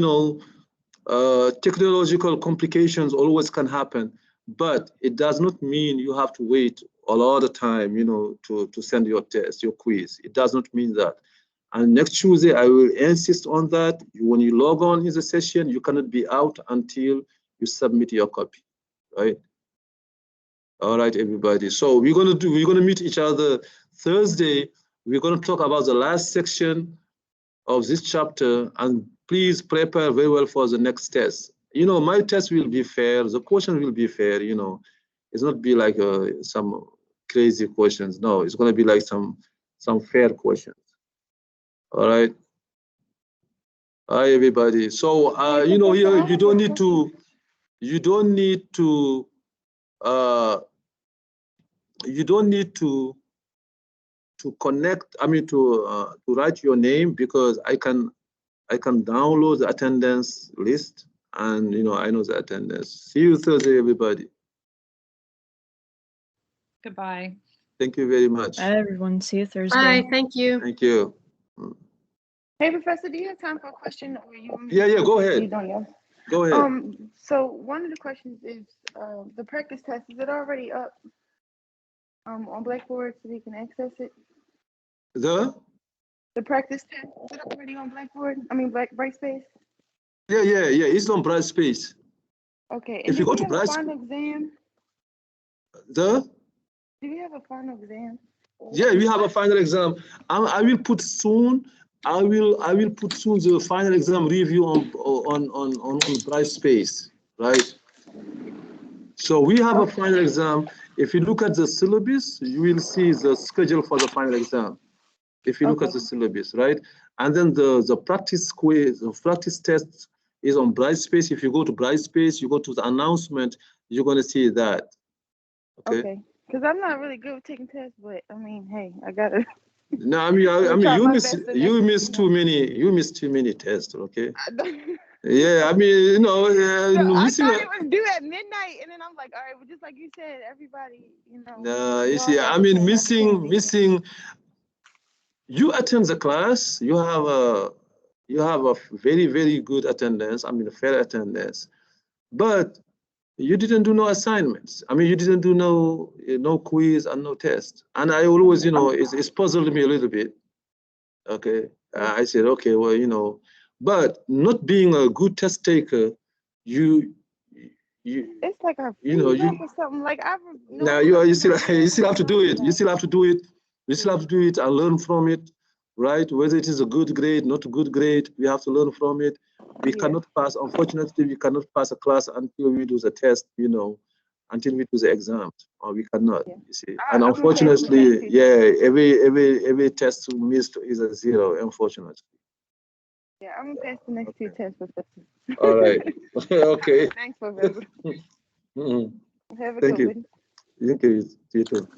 technological complications always can happen, but it does not mean you have to wait a lot of time, to send your test, your quiz. It does not mean that. And next Tuesday, I will insist on that. When you log on in the session, you cannot be out until you submit your copy, right? All right, everybody. So we're gonna meet each other Thursday. We're gonna talk about the last section of this chapter, and please prepare very well for the next test. My test will be fair. The question will be fair. It's not be like some crazy questions. No, it's gonna be like some fair questions. All right. Hi, everybody. So you don't need to connect. I mean to write your name, because I can download the attendance list, and I know the attendance. See you Thursday, everybody. Goodbye. Thank you very much. Bye, everyone. See you Thursday. Bye, thank you. Thank you. Hey, Professor, do you have time for a question? Or Yeah, go ahead. You don't know. Go ahead. So one of the questions is the practice test. Is it already up on Blackboard so we can access it? The practice test, is it already on Blackboard? I mean, Brightspace? Yeah. It's on Brightspace. Okay. If you go to Brightspace, final exam. Do you have a final exam? Yeah, we have a final exam. I will put soon. I will put soon the final exam review on Brightspace, right? So we have a final exam. If you look at the syllabus, you will see the schedule for the final exam. If you look at the syllabus, right? And then the practice quiz, the practice test is on Brightspace. If you go to Brightspace, you go to the announcement, you're going to see that. Okay. Because I'm not really good with taking tests, but I mean, hey, I gotta. No, I mean, you missed too many tests. Okay. Yeah, I mean, I missing. thought it was due at midnight, and then I'm like, all right, well, just like you said, everybody, No, you see, I mean, missing. You attend the class. You have a very, very good attendance. I mean, a fair attendance, but you didn't do no assignments. I mean, you didn't do no quiz and no test. And I always, it's puzzled me a little bit. Okay. I said, okay, well, you know, but not being a good test taker, you It's like a you know, feedback or something. Like now you still have to do it. You still have to do it. You still have to do it and learn from it, right? Whether it is a good grade, not a good grade, we have to learn from it. We cannot pass. Unfortunately, we cannot pass a class until we do the test. You know, until we do the exam, or we cannot. You see, and unfortunately, yeah, every test missed is a 0. Unfortunately. Yeah, I'm gonna pass the next 2 tests, Professor. All right. Okay. Thanks, Professor. Mhm. Have a Thank good you. one. Thank you. You too.